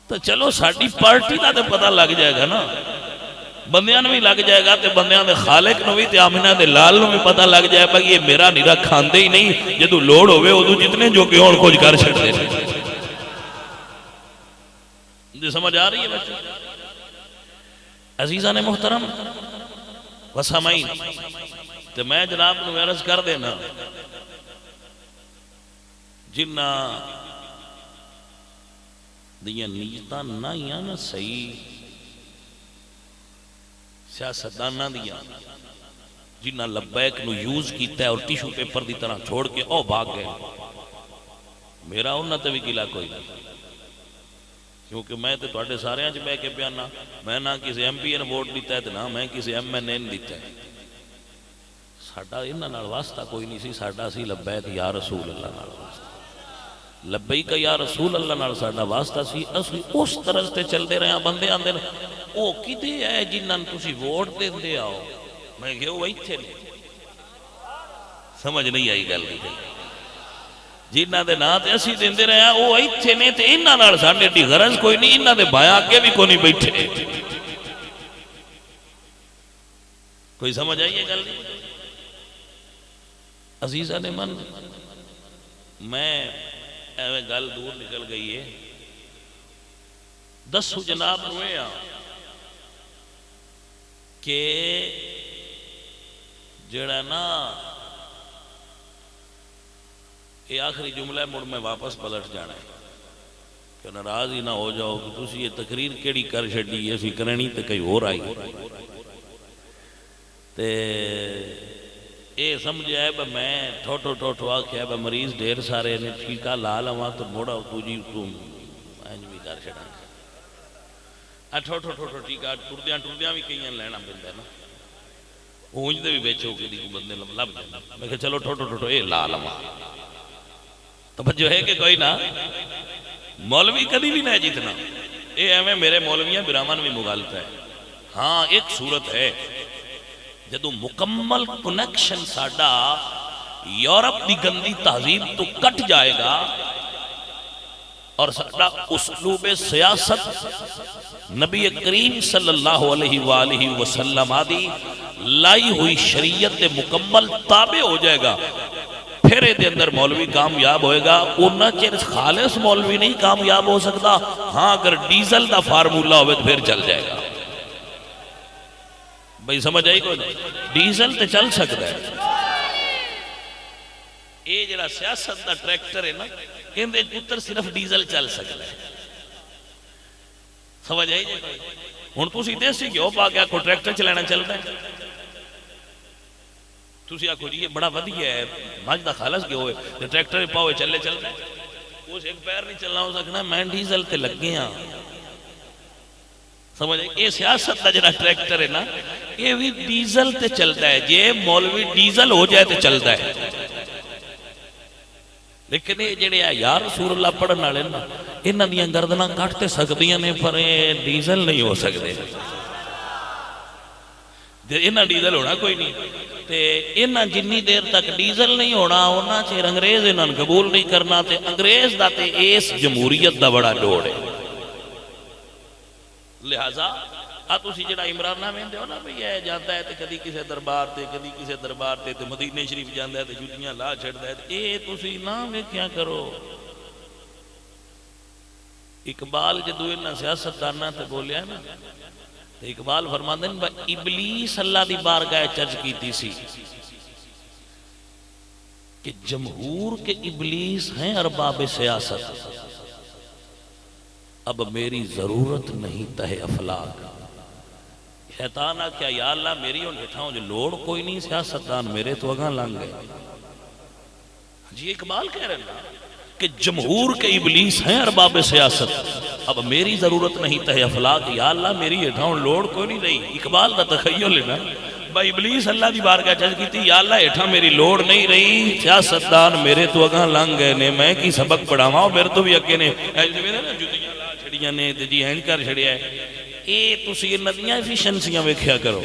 A: تو چلو ساڑی پارٹی دا تے پتہ لگ جائے گا نا، بندیاں بھی لگ جائے گا، تے بندیاں دے خالق نو بھی تے آمینہ دے لال نو بھی پتہ لگ جائے گا، یہ میرا نیرہ کھاندے ہی نہیں، جدو لوڑ ہوئے ادو جتنے جو کہ اور کچھ کر چھڑ دے، جو سمجھ آ رہی ہے بچے؟ عزیزان محترم و سامعین، تے میں جناب نو عرض کر دینا، جنہ دیاں نیتاں نہ یا نہ صحیح سیاستدانہ دیا، جنہ لبیک نو یوز کیتا ہے اور ٹیشو پیپر دی طرح چھوڑ کے او بھاگ گئے، میرا انہاں تے بھی گلا کوئی نہیں، کیونکہ میں تے تواڈے سارے آنچ بے کے پیانا، میں نہ کسی ایم پی نے ووٹ دیتا ہے تے نہ میں کسی ایم این اے نے دیتا ہے، ساڈا انہاں نال واسطہ کوئی نہیں سی، ساڈا سی لبیک یا رسول اللہ نال واسطہ، لبیک یا رسول اللہ نال ساڈا واسطہ سی، اسی اس طرز تے چلدے رہے ہیں۔ بندے آندے نے او کدے ہے جنہاں نوں تسی ووٹ دیندے آؤ، میں کہ وہ ایتھے نے، سمجھ نہیں آئی گل دی، جنہاں دے نام تے اسی دیندے رہے ہیں وہ ایتھے نے تے انہاں نال ساڈی ایڈی غرض کوئی نہیں، انہاں دے بھایا اگے بھی کوئی نہیں بیٹھے، کوئی سمجھ آئی ہے گل دی؟ عزیزان من، میں ایویں گل دور نکل گئی ہے، دسو جناب روئے ہاں کہ جڑا نا یہ آخری جملہ ہے، مڑ میں واپس پلٹ جانا ہے کہ ناراض ہی نہ ہو جاؤ کہ تسی یہ تقریر کیڑی کر چھڈی ہے، اسی کرنی تے کئی ہور آئی تے اے سمجھے ہے با میں ٹھوٹو ٹھوٹو آکھیا با مریض ڈھیر سارے نے ٹھیکا لا لواں تو موڑا تو جی تو انج بھی کر چھڑا ٹھوٹو ٹھوٹو ٹھیکا ٹردیاں بھی کئیاں لینا پیندا ہے نا، اونج دے بھی بیچو کہ دی بندے لب جانا، میں کہ چلو ٹھوٹو ٹھوٹو اے لا لواں، توجہ ہے کہ کوئی نہ مولوی کبھی بھی نہ جیتنا، اے ایویں میرے مولویاں براہمن بھی مغالطہ ہے۔ ہاں ایک صورت ہے جدو مکمل کنیکشن ساڈا یورپ دی گندی تہذیب تو کٹ جائے گا اور ساڈا اسلوب سیاست نبی کریم صلی اللہ علیہ وآلہ وسلم آدھی لائی ہوئی شریعت دے مکمل تابع ہو جائے گا، پھر دے اندر مولوی کامیاب ہوئے گا۔ انہاں چیر خالص مولوی نہیں کامیاب ہو سکتا، ہاں اگر ڈیزل دا فارمولا ہوئے تو پھر چل جائے گا۔ بھئی سمجھ آئی کوئی نہیں؟ ڈیزل تے چل سکتا ہے، اے جڑا سیاست دا ٹریکٹر ہے نا اندے پتر صرف ڈیزل چل سکتا ہے، سمجھ آئی جائے کوئی؟ ہن تسی دیسی گھیو پا کے آکھو ٹریکٹر چلانا چلتا ہے، تسی آکھو جی یہ بڑا ودیا ہے مجھ دا خالص گھیو ہے ٹریکٹر پاؤ چلے چلتا ہے، اس ایک پیر نہیں چلنا ہو سکنا، میں ڈیزل تے لگ گیا، سمجھ آئی؟ یہ سیاست دا جڑا ٹریکٹر ہے نا یہ بھی ڈیزل تے چلتا ہے، یہ مولوی ڈیزل ہو جائے تے چلتا ہے، لیکن یہ جڑے یا رسول اللہ پڑھن والے نا انہاں دیاں گردناں کٹ تے سکدیاں نے پر یہ ڈیزل نہیں ہو سکتے، انہاں ڈیزل ہونا کوئی نہیں تے انہاں جنی دیر تک ڈیزل نہیں ہونا انہاں چیر انگریز انہاں قبول نہیں کرنا تے انگریز دا تے اس جمہوریت دا بڑا ڈوڑ ہے۔ لہذا تسی جڑا عمران نامے دے ہو نا بھئی یہ جاتا ہے تے کدی کسے دربار تے کدی کسے دربار تے مدینے شریف جاندا ہے تے جوتیاں لا چھڑدا ہے، اے تسی نہ ویکھیا کرو۔ اقبال جدو انہاں سیاستداناں تے بولیا ہے نا تے اقبال فرماندے ہیں ابلیس اللہ دی بارگاہ چرچ کیتی سی کہ جمہور کے ابلیس ہیں ارباب سیاست، اب میری ضرورت نہیں تہ افلاک۔ شیطان کیا یا اللہ میری ان اٹھاؤں جو لوڑ کوئی نہیں سیاستدان میرے تو اگاں لنگ گئے۔ جی اقبال کہہ رہے ہیں کہ جمہور کے ابلیس ہیں ارباب سیاست، اب میری ضرورت نہیں تہ افلاک، یا اللہ میری اٹھاؤں لوڑ کوئی نہیں رہی۔ اقبال دا تخیل لینا بھائی ابلیس اللہ دی بارگاہ چل کی تھی، یا اللہ اٹھا میری لوڑ نہیں رہی، سیاستدان میرے تو اگاں لنگ گئے نے، میں کی سبق پڑھاواں میرے تو بھی اگے نے جوتیاں لا چھڑیاں نے جی ہینج کر چھڑیا ہے۔ اے تسی ندیاں ایفیشنسیاں ویکھیا کرو،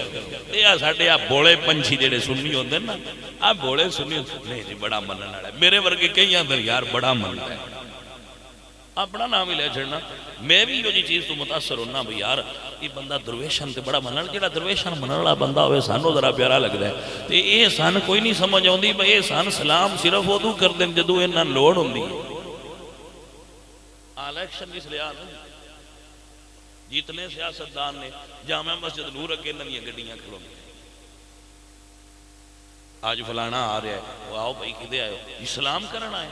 A: اے ساڈے بولے پنچھی جڑے سنی ہوندے نا بولے سنی نہیں جی بڑا منن والا ہے، میرے ورگے کئی اندر یار بڑا منتا ہے، اپنا نام ہی لے چھڑنا۔ میں بھی جو جی چیز تو متاثر ہونا بھئی یار یہ بندہ درویشن تے بڑا منن، جڑا درویشن منن والا بندہ ہوئے سانو ذرا پیارا لگدا ہے تے اے سان کوئی نہیں سمجھ آوندی بھئی اے سان سلام صرف ادو کر دین جدوں انہاں لوڑ ہوندی ہے۔ الیکشن اس لیے جتنے سیاستدان نے جامع مسجد نور اگے انہاں دیاں گڈیاں کھلوندیاں، آج فلانا آ رہا ہے، وہ آؤ بھائی کدے آئے ہو جی سلام کرنا ہے،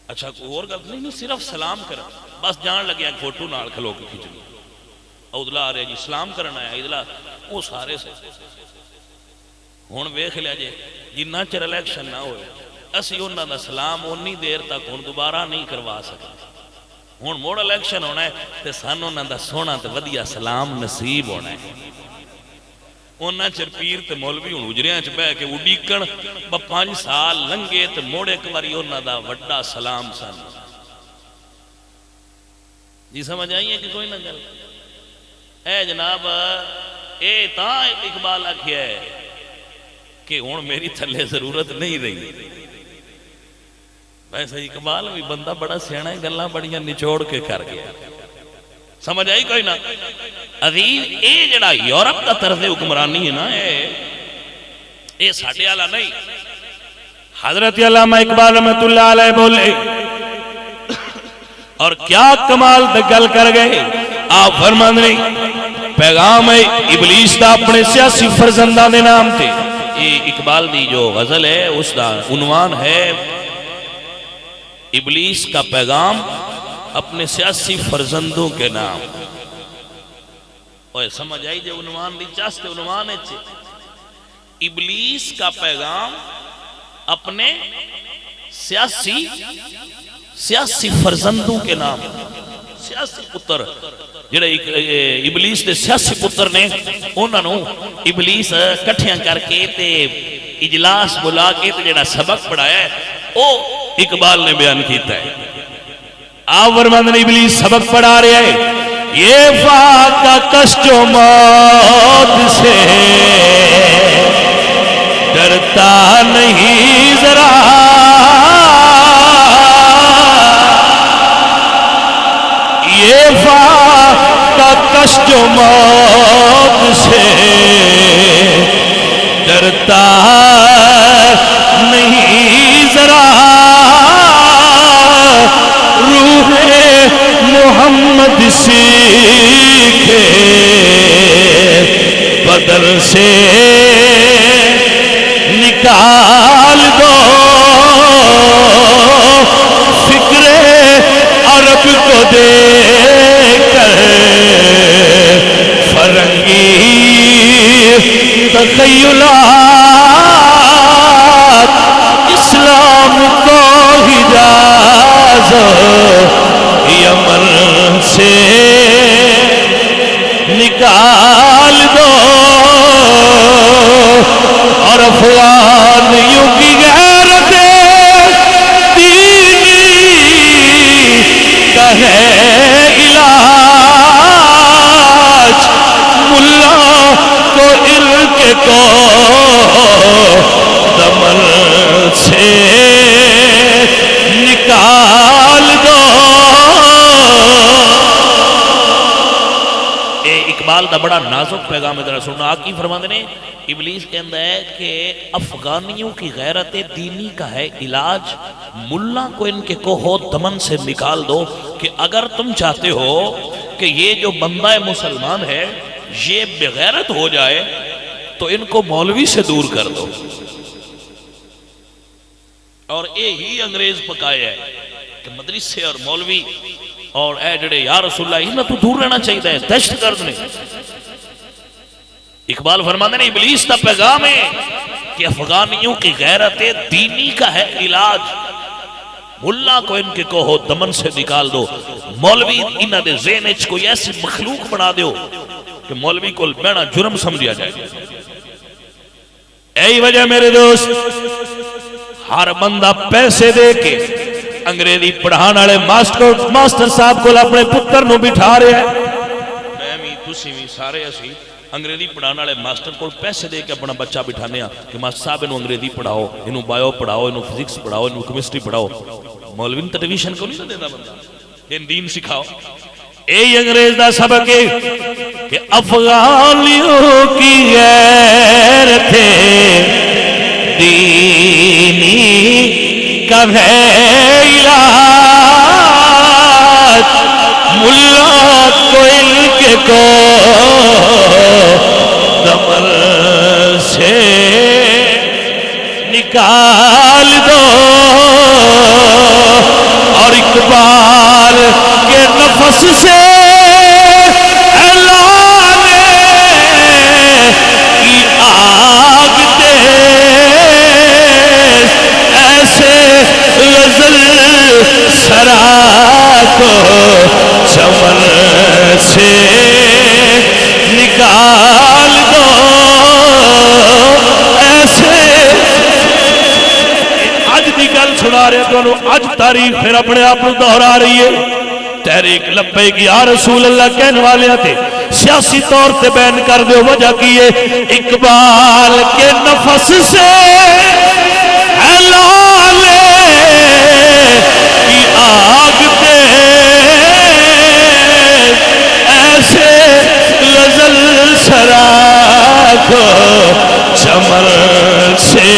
A: اچھا کوئی اور گل نہیں صرف سلام کرنا، بس جان لگیا فوٹو نال کھلو کے کھچنی، ادلا آ رہا جی سلام کرنا ہے ادلا، وہ سارے سے ہن ویکھ لیا جے جنہ چر الیکشن نہ ہوئے اسی انہاں دا سلام اونی دیر تک ہن دوبارہ نہیں کروا سکتے، ہن موڑ الیکشن ہونا ہے تے سانوں انہاں دا سونا تے ودیا سلام نصیب ہونا ہے۔ انہاں چر پیر تے مولوی ہن اجریاں چ بہ کے اڈیکن 5 سال لنگے تے موڑ ایک واری انہاں دا وڈا سلام سن جی سمجھ آئی ہے کہ کوئی نہ گل اے جناب اے تا اقبال آکھیا ہے کہ ہن میری تھلے ضرورت نہیں رہی ویسے اقبال بھی بندہ بڑا سیاںا ہے گلاں بڑیاں نچوڑ کے کر گیا سمجھ آئی کوئی نہ عزیز اے جڑا یورپ کا طرز حکمرانی ہے نا اے ساڈے والا نہیں حضرت علامہ اقبال رحمۃ اللہ علیہ بولے اور کیا کمال گل کر گئے آپ فرمان نہیں پیغام ہے ابلیس دا اپنے سیاسی فرزنداں دے نام تے یہ اقبال دی جو غزل ہے اس دا عنوان ہے ابلیس کا پیغام اپنے سیاسی فرزندوں کے نام اوہ سمجھ آئی جو عنوان دی چاستے عنوان ہے ابلیس کا پیغام اپنے سیاسی فرزندوں کے نام سیاسی پتر جڑے ابلیس دے سیاسی پتر نے انہاں نو ابلیس کٹھیاں کر کے تے اجلاس بلا کے تے جڑا سبق پڑھایا ہے او اقبال نے بیان کیتا ہے آور مندن ابلیس سبق پڑھا رہے ہیں یہ فاقہ کشت و موت سے ڈرتا نہیں ذرا یہ فاقہ کشت و موت سے ڈرتا نہیں ذرا روح محمد سیکھے بدن سے نکال دو فکر عرب کو دے کر فرنگی تخیلات اسلام کو حجاز یمن سے نکال دو اور افغانیوں کی غیرت دینی کا ہے علاج ملا کو علم کو دمن سے نکال دو اے اقبال دا بڑا نازک پیغام ادھر سننا آقی فرماندے نے ابلیس کہندا ہے کہ افغانیوں کی غیرت دینی کا ہے علاج ملا کو ان کے کوہ دمن سے نکال دو کہ اگر تم چاہتے ہو کہ یہ جو بندہ مسلمان ہے یہ بغیرت ہو جائے تو ان کو مولوی سے دور کر دو اور اے ہی انگریز پکائے ہے کہ مدرسے اور مولوی اور اے جڑے یا رسول اللہ انہاں تو دور رہنا چاہیے ہے دہشت گرد نے اقبال فرماتے ہیں ابلیس کا پیغام ہے کہ افغانیوں کی غیرت دینی کا ہے علاج ملا کو ان کے کوہ دمن سے نکال دو مولوی انہاں دے ذہن وچ کوئی ایسی مخلوق بنا دیو کہ مولوی کو بہنا جرم سمجھا جائے یہی وجہ میرے دوست ہر بندہ پیسے دے کے انگریزی پڑھان والے ماسٹر صاحب کو اپنے پتر نو بٹھا رہے ہیں میں بھی تسی بھی سارے اسی انگریزی پڑھان والے ماسٹر کو پیسے دے کے اپنا بچہ بٹھانے ہیں کہ ماسٹر صاحب انہوں انگریزی پڑھاؤ انہوں بایو پڑھاؤ انہوں فزکس پڑھاؤ انہوں کیمسٹری پڑھاؤ مولوی نے ٹیلیویژن کو نہیں دیتا بندہ ان دین سکھاؤ اے انگریز دا سبق ہے کہ افغانیوں کی غیرت دینی کا ہے علاج ملا کو ان کے کو دمن سے نکال دو اور اقبال کے نفس سے اعلان کی آگ تیز ایسے غزل سرا کو چمن سے تو اج تاریخ پھر اپنے آپ کو دہرا رہی ہے. تحریک لبیک یا رسول اللہ کہنے والے تھے سیاسی طور سے بیان کر دو وجہ کی ہے اقبال کے نفس سے لالے کی آگ تیز ایسے غزل سرا کو چمن سے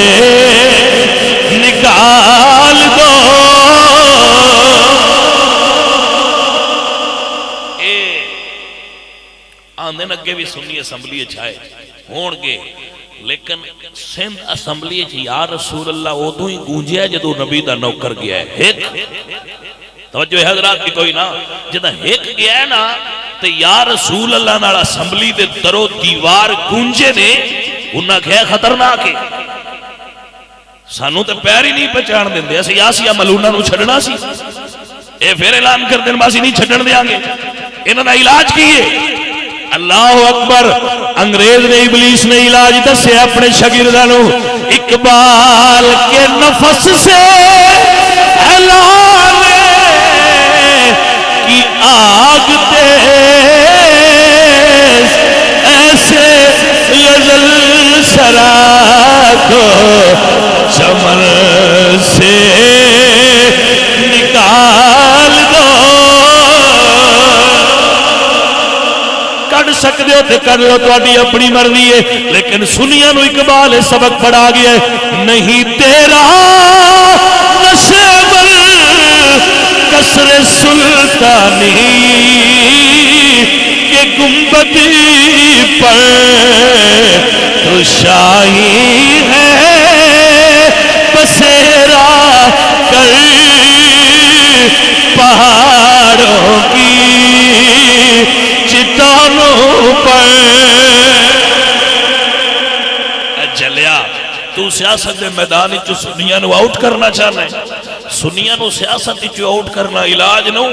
A: نکال دو. آندھن اگے بھی سنی اسمبلی چھائے ہون گے لیکن سندھ اسمبلی یا رسول اللہ ادو ہی گونجیا ہے جدو نبی دا نوکر گیا ہے. ایک توجہ حضرات کی کوئی نہ جدہ ایک گیا ہے نا تو یا رسول اللہ نال اسمبلی دے درو دیوار گونجے نے انہاں کہا خطرناک ہے سانو تے پیر ہی نہیں پہچان دیں دے سیاسی ملونہ نو چھڑنا سی اے پھر اعلان کر دیں باسی نہیں چھڑن دیں آنگے انہوں نے علاج کیے. اللہ اکبر. انگریز نے ابلیس نے علاج دسے اپنے شاگردانو اقبال کے نفس سے لانے کی آگ تیز ایسے غزل سرا کو چمن سے نکال دو. کر سکتے ہو تے کر لو تہاڈی اپنی مرضی ہے لیکن سنیاں نو اقبال سبق پڑھا گیا ہے نہیں تیرا نشیور قصر سلطانی کے گنبد پر تو شاہی ہے بسیرا کر پہاڑوں کی چٹانوں پر. جلیا تو سیاست دے میدان چو سنیاں نو آؤٹ کرنا چاہنا ہے سنیاں نو سیاست چو آؤٹ کرنا علاج نو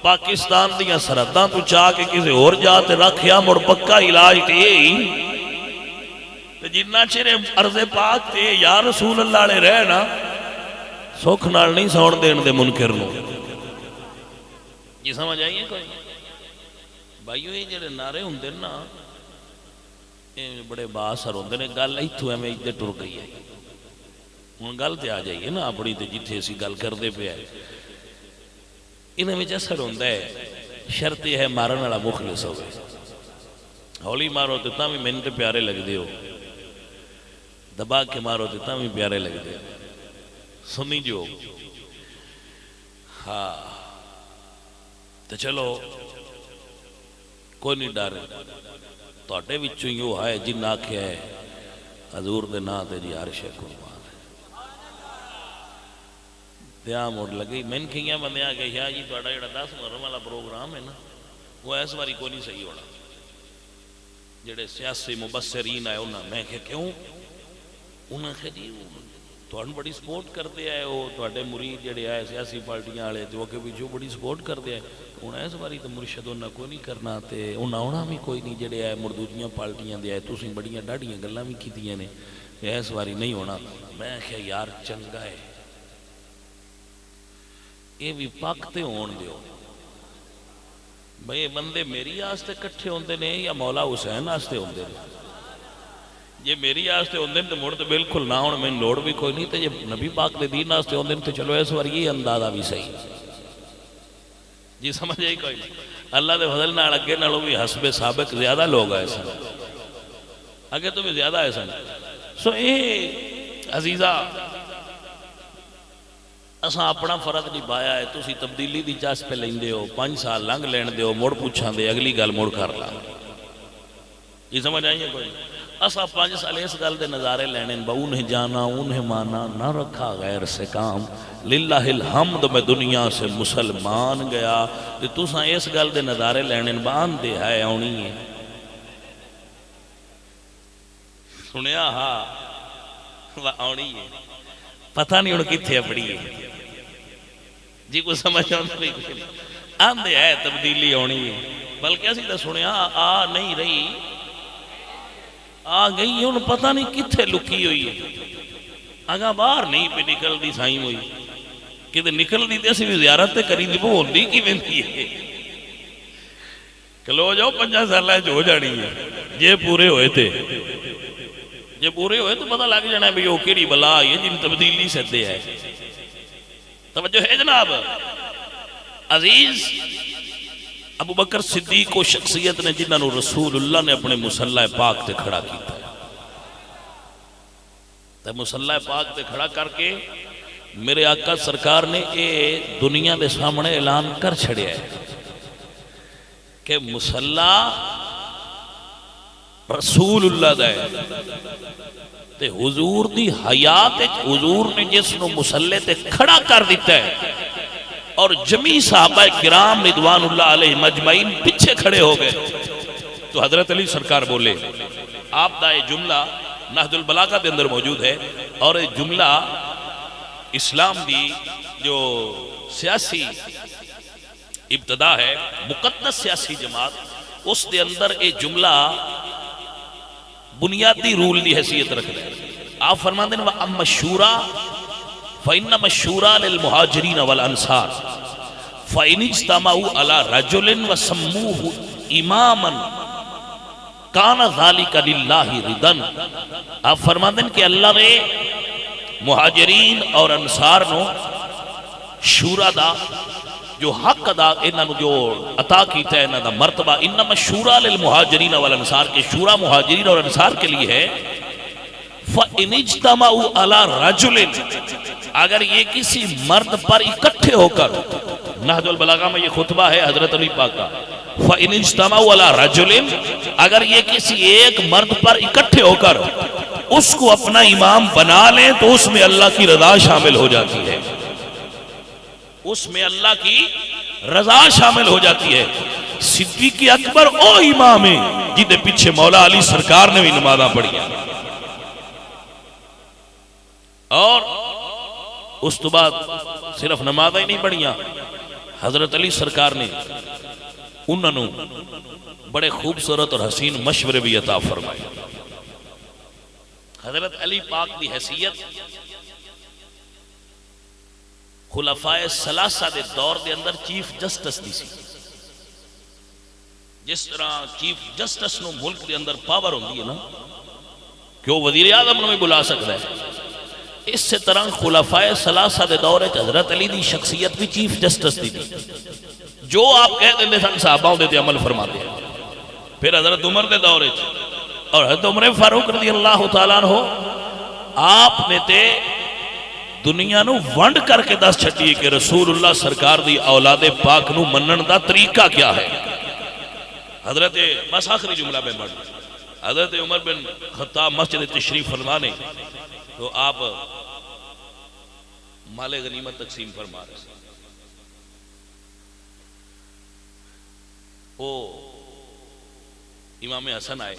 A: پاکستان دیا سرحداں تو چاہ کے کسی اور جاتے رکھیا مڑ پکا علاج تے ہی جنہ چرے عرض پاک تے یا رسول اللہ نے رہنا سکھ نال نہیں سون دین دے منکر نو. یہ سمجھ آئیے کوئی بھائیو یہ جڑے نعرے ہوندے نا بڑے باثر ہوندے نے گل ایتھوں ایویں ادھر ٹر گئی ہے ہن گل تے آ جائیے نا اپنی تے جتھے اسی گل کردے پیا انہاں وچ اثر ہوندا ہے شرط یہ ہے مارن والا مخلص ہوے ہولی مارو تے تاں وی مینوں تے پیارے لگدے ہو دبا کے مارو تے تاں وی پیارے لگدے سنی جو ہاں تو چلو کوئی نہیں ڈر تواڈے وچوں ہی وہ ہے جن آکھیا ہے حضور دے نام تے جی عرش قربان دیا موڑ لگئی میں کہیں بندے آ گئے جی تواڈا جڑا 10 محرم والا پروگرام ہے نا وہ اس باری کوئی نہیں صحیح ہونا جڑے سیاسی مبصرین آئے انہاں میں کہ کیوں انہاں کہ جی تھوڑا بڑی سپورٹ کرتے آئے وہ تھوڑے مرید جڑے آئے سیاسی پارٹیاں والے تو کہ بھی جو بڑی سپورٹ کرتے آئے انہیں اس باری تو مرشد انہاں کوئی نہیں کرنا تے انہاں ہونا بھی کوئی نہیں جڑے آئے مردودیاں پارٹیاں دے آئے تُسیں بڑیاں ڈاڑیاں گلاں بھی کیتیاں نے اس باری نہیں ہونا. میں کہ یار چنگا ہے یہ بھی پاکتے ہون دیو بھئی بندے میری آستے کٹھے ہوندے نے یا مولا حسین آستے ہوندے نے یہ میری آستے ہوندے تو مڑ تو بالکل نہ ہونے میں لوڑ بھی کوئی نہیں تو یہ نبی پاک دے دین آستے ہوندے تو چلو اس بار یہ اندازہ بھی صحیح جی سمجھ آئی کوئی نہیں اللہ دے فضل نہ اگے نہ بھی حسب سابق زیادہ لوگ آئے سن اگے تو بھی زیادہ آئے سن سو اے عزیزہ اساں اپنا فرض نہیں بایا ہے تسی تبدیلی دی چاس پہ لیں دے ہو 5 سال لنگ لین دے ہو مڑ پوچھاں دے اگلی گل مڑ کر لا یہ سمجھ آئیے کوئی اسا 5 سال اس گل دے نظارے لینے با انہیں جانا انہیں مانا نہ رکھا غیر سے کام للہ الحمد میں دنیا سے مسلمان گیا تو ساں اس گل دے نظارے لینے بان دے ہے آنی ہے سنیا ہاں آنی ہے پتہ نہیں ان کی تھے اپڑی ہے جی کو سمجھ آندے ہے تبدیلی آنی ہے بلکہ اسی تو سنیا آ نہیں رہی آ گئی ان پتہ نہیں کتھے لکی ہوئی ہے اگاں باہر نہیں پہ نکل دی سائیں ہوئی کہ نکل دی اسی بھی زیارت کری دی وہ ہوندی کی ویندی ہے کلو جاؤ 5 سالہ جو ہو جانی ہے یہ پورے ہوئے تھے یہ پورے ہوئے تو پتہ لگ جانا ہے بھی وہ کیڑی بلا یہ جن تبدیلی سے دے ہے توجہ ہے جناب عزیز ابو بکر صدیق کو شخصیت نے جنہاں نو رسول اللہ نے اپنے مصلی پاک تے کھڑا کیتا ہے تے مصلی پاک تے کھڑا کر کے میرے آقا سرکار نے اے دنیا دے سامنے اعلان کر چھڑیا ہے کہ مصلی رسول اللہ دا ہے تے حضور دی حیات حضور نے جس نو مصلی تے کھڑا کر دیتا ہے اور جمیع صحابہ کرام رضوان اللہ علیہ مجمعین پیچھے کھڑے ہو گئے تو حضرت علی سرکار بولے آپ دا یہ جملہ نہج البلاغہ دے اندر موجود ہے اور یہ جملہ اسلام دی جو سیاسی ابتدا ہے مقدس سیاسی جماعت اس دے اندر یہ جملہ بنیادی رول دی حیثیت رکھ دے آپ فرمان دیں وَأَمَّا الشُّورَى فَإِنَّمَا الشُّورَى لِلْمُهَاجِرِينَ وَالْأَنصَارِ فَإِنِ اجْتَمَعُوا عَلَى رَجُلٍ وَسَمُّوهُ إِمَامًا كَانَ ذَلِكَ لِلَّهِ رِضًا آپ فرمان دیں کہ اللہ نے مہاجرین اور انصار نو شورا دا جو حق ادا انہاں نو جو عطا کیتا ہے انہاں دا مرتبہ انما شورا للمہاجرین والانصار کے شورا مہاجرین اور انصار کے لیے ہے فَإِنِ اجْتَمَعُوا عَلَى رَجُلٍ اگر یہ کسی مرد پر اکٹھے ہو کر نہج البلاغہ میں یہ خطبہ ہے حضرت علی پاک کا فَإِنِ اجْتَمَعُوا عَلَى رَجُلٍ اگر یہ کسی ایک مرد پر اکٹھے ہو کر اس کو اپنا امام بنا لیں تو اس میں اللہ کی رضا شامل ہو جاتی ہے اس میں اللہ کی رضا شامل ہو جاتی ہے صدیق اکبر او امام ہے جنہیں پیچھے مولا علی سرکار نے بھی نمازاں پڑھی اور اس تو بعد صرف نمازاں ہی نہیں پڑھیاں حضرت علی سرکار نے انہوں نے بڑے خوبصورت اور حسین مشورے بھی عطا فرمائے حضرت علی پاک دی حیثیت خلفائے ثلاثہ دے دور دے اندر چیف جسٹس دی سی جس طرح چیف جسٹس نو ملک دے اندر پاور ہوندی ہے نا کہ وہ وزیر اعظم نو بھی بلا سکتا ہے اس سے طرح خلفائے ثلاثہ دے دور حضرت علی دی شخصیت بھی چیف جسٹس دی جو آپ کہہ دیں سن صحابہ دے عمل فرما دے پھر حضرت عمر دے دور اور حضرت عمر فاروق رضی اللہ تعالیٰ عنہ آپ نے تے دنیا نو ونڈ کر کے دس چھٹی کہ رسول اللہ سرکار دی اولاد پاک نو منن دا طریقہ کیا ہے حضرت بس آخری جملہ میں بڑھ حضرت عمر بن خطاب مسجد تشریف فرمانے تو آپ مال غنیمت تقسیم فرما رہے وہ امام حسن آئے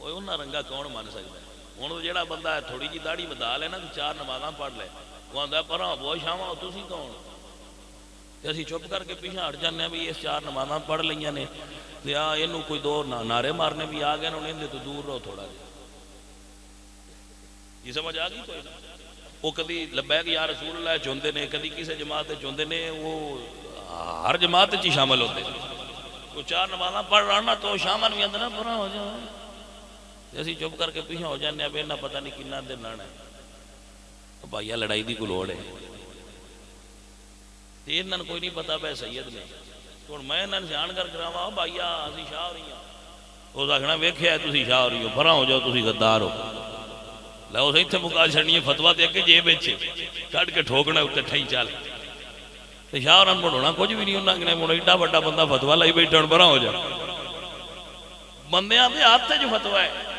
A: انہاں رنگا کون مان سکتا ہے ہوں جہاں بندہ ہے تھوڑی جی داڑھی بدا لے نا 4 نمازاں پڑھ لے وہ آتا ہے پر بہت شاواں تسی کون کہ اسی چپ کر کے پیچھے ہٹ جانے بھی اس 4 نمازاں پڑھ لئیاں نے یہ کوئی 2 نعرے مارنے بھی آ گئے انہیں تو دور رہو تھوڑا جی سمجھ آ گئی کوئی وہ کدی لبیک یا رسول اللہ چاہتے ہیں کدی کسی جماعت چاہتے ہیں وہ ہر جماعت چی شامل ہوتے وہ 4 نمازاں پڑھ رہا تو شامل بھی اندر پورا ہو جاؤ اسی چپ کر کے پیچھے ہو جانے اب نہ پتہ نہیں کنا دن رہنا ہے بھائیا لڑائی دی کو لوڑ ہے انہوں کوئی نہیں پتا پہ سید نے تو میں انہوں جان کر کراوا بھائیا اسی شاہ ہو رہی ہیں اس آخنا ویکھیا ہے تسی شاہ ہو رہی ہو پرا ہو جاؤ تسی غدار ہو لو سے اتنے مکا چھڑنی ہے فتویٰ دے کے جیب وچ کٹ کے ٹھوکنا اتنے ٹھائی چال تے شاہ اور ہونا کچھ بھی نہیں انہاں نے مڑ ایڈا بڑا بندہ فتویٰ لائی بیٹھا ہن پرا ہو جا بندیاں دے ہاتھ تے جو فتویٰ ہے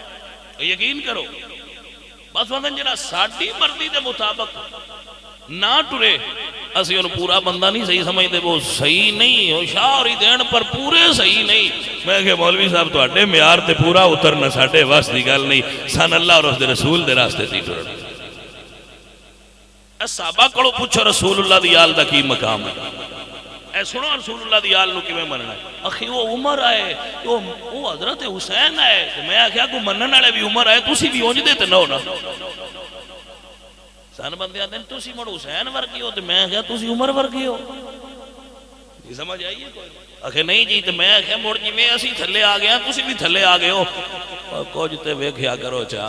A: یقین کرو بس وندن جڑا ساڈی مرضی دے مطابق نہ ٹرے اسی انہوں پورا بندہ نہیں صحیح سمجھتے وہ صحیح نہیں ہو شاعری دین پر پورے صحیح نہیں میں کہ مولوی صاحب تو اڈے میار تے پورا اترنا ساڈے واسط دی گل نہیں سن اللہ اور اس دے رسول دے راستے تے ٹرنا صحابہ کولوں پوچھو رسول اللہ دی آل دا کی مقام ہے اے سنو رسول اللہ دی آل نو کیویں مننا ہے. اخی وہ عمر آئے وہ حضرت حسین آئے تے میں آکھیا کو منن والے بھی عمر آئے تسی بھی اونج دے تے نہ ہونا سن بندے آندے تسی مڑ حسین ورگے ہو تے میں آکھیا تسی عمر ورگے ہو. یہ سمجھ آئی ہے کوئی؟ آخر نہیں جی تے میں آخیا مڑ جی میں اسی تھلے آ گیا تسی بھی تھلے آ گئے ہو کچھ تے ویکھیا کرو چا.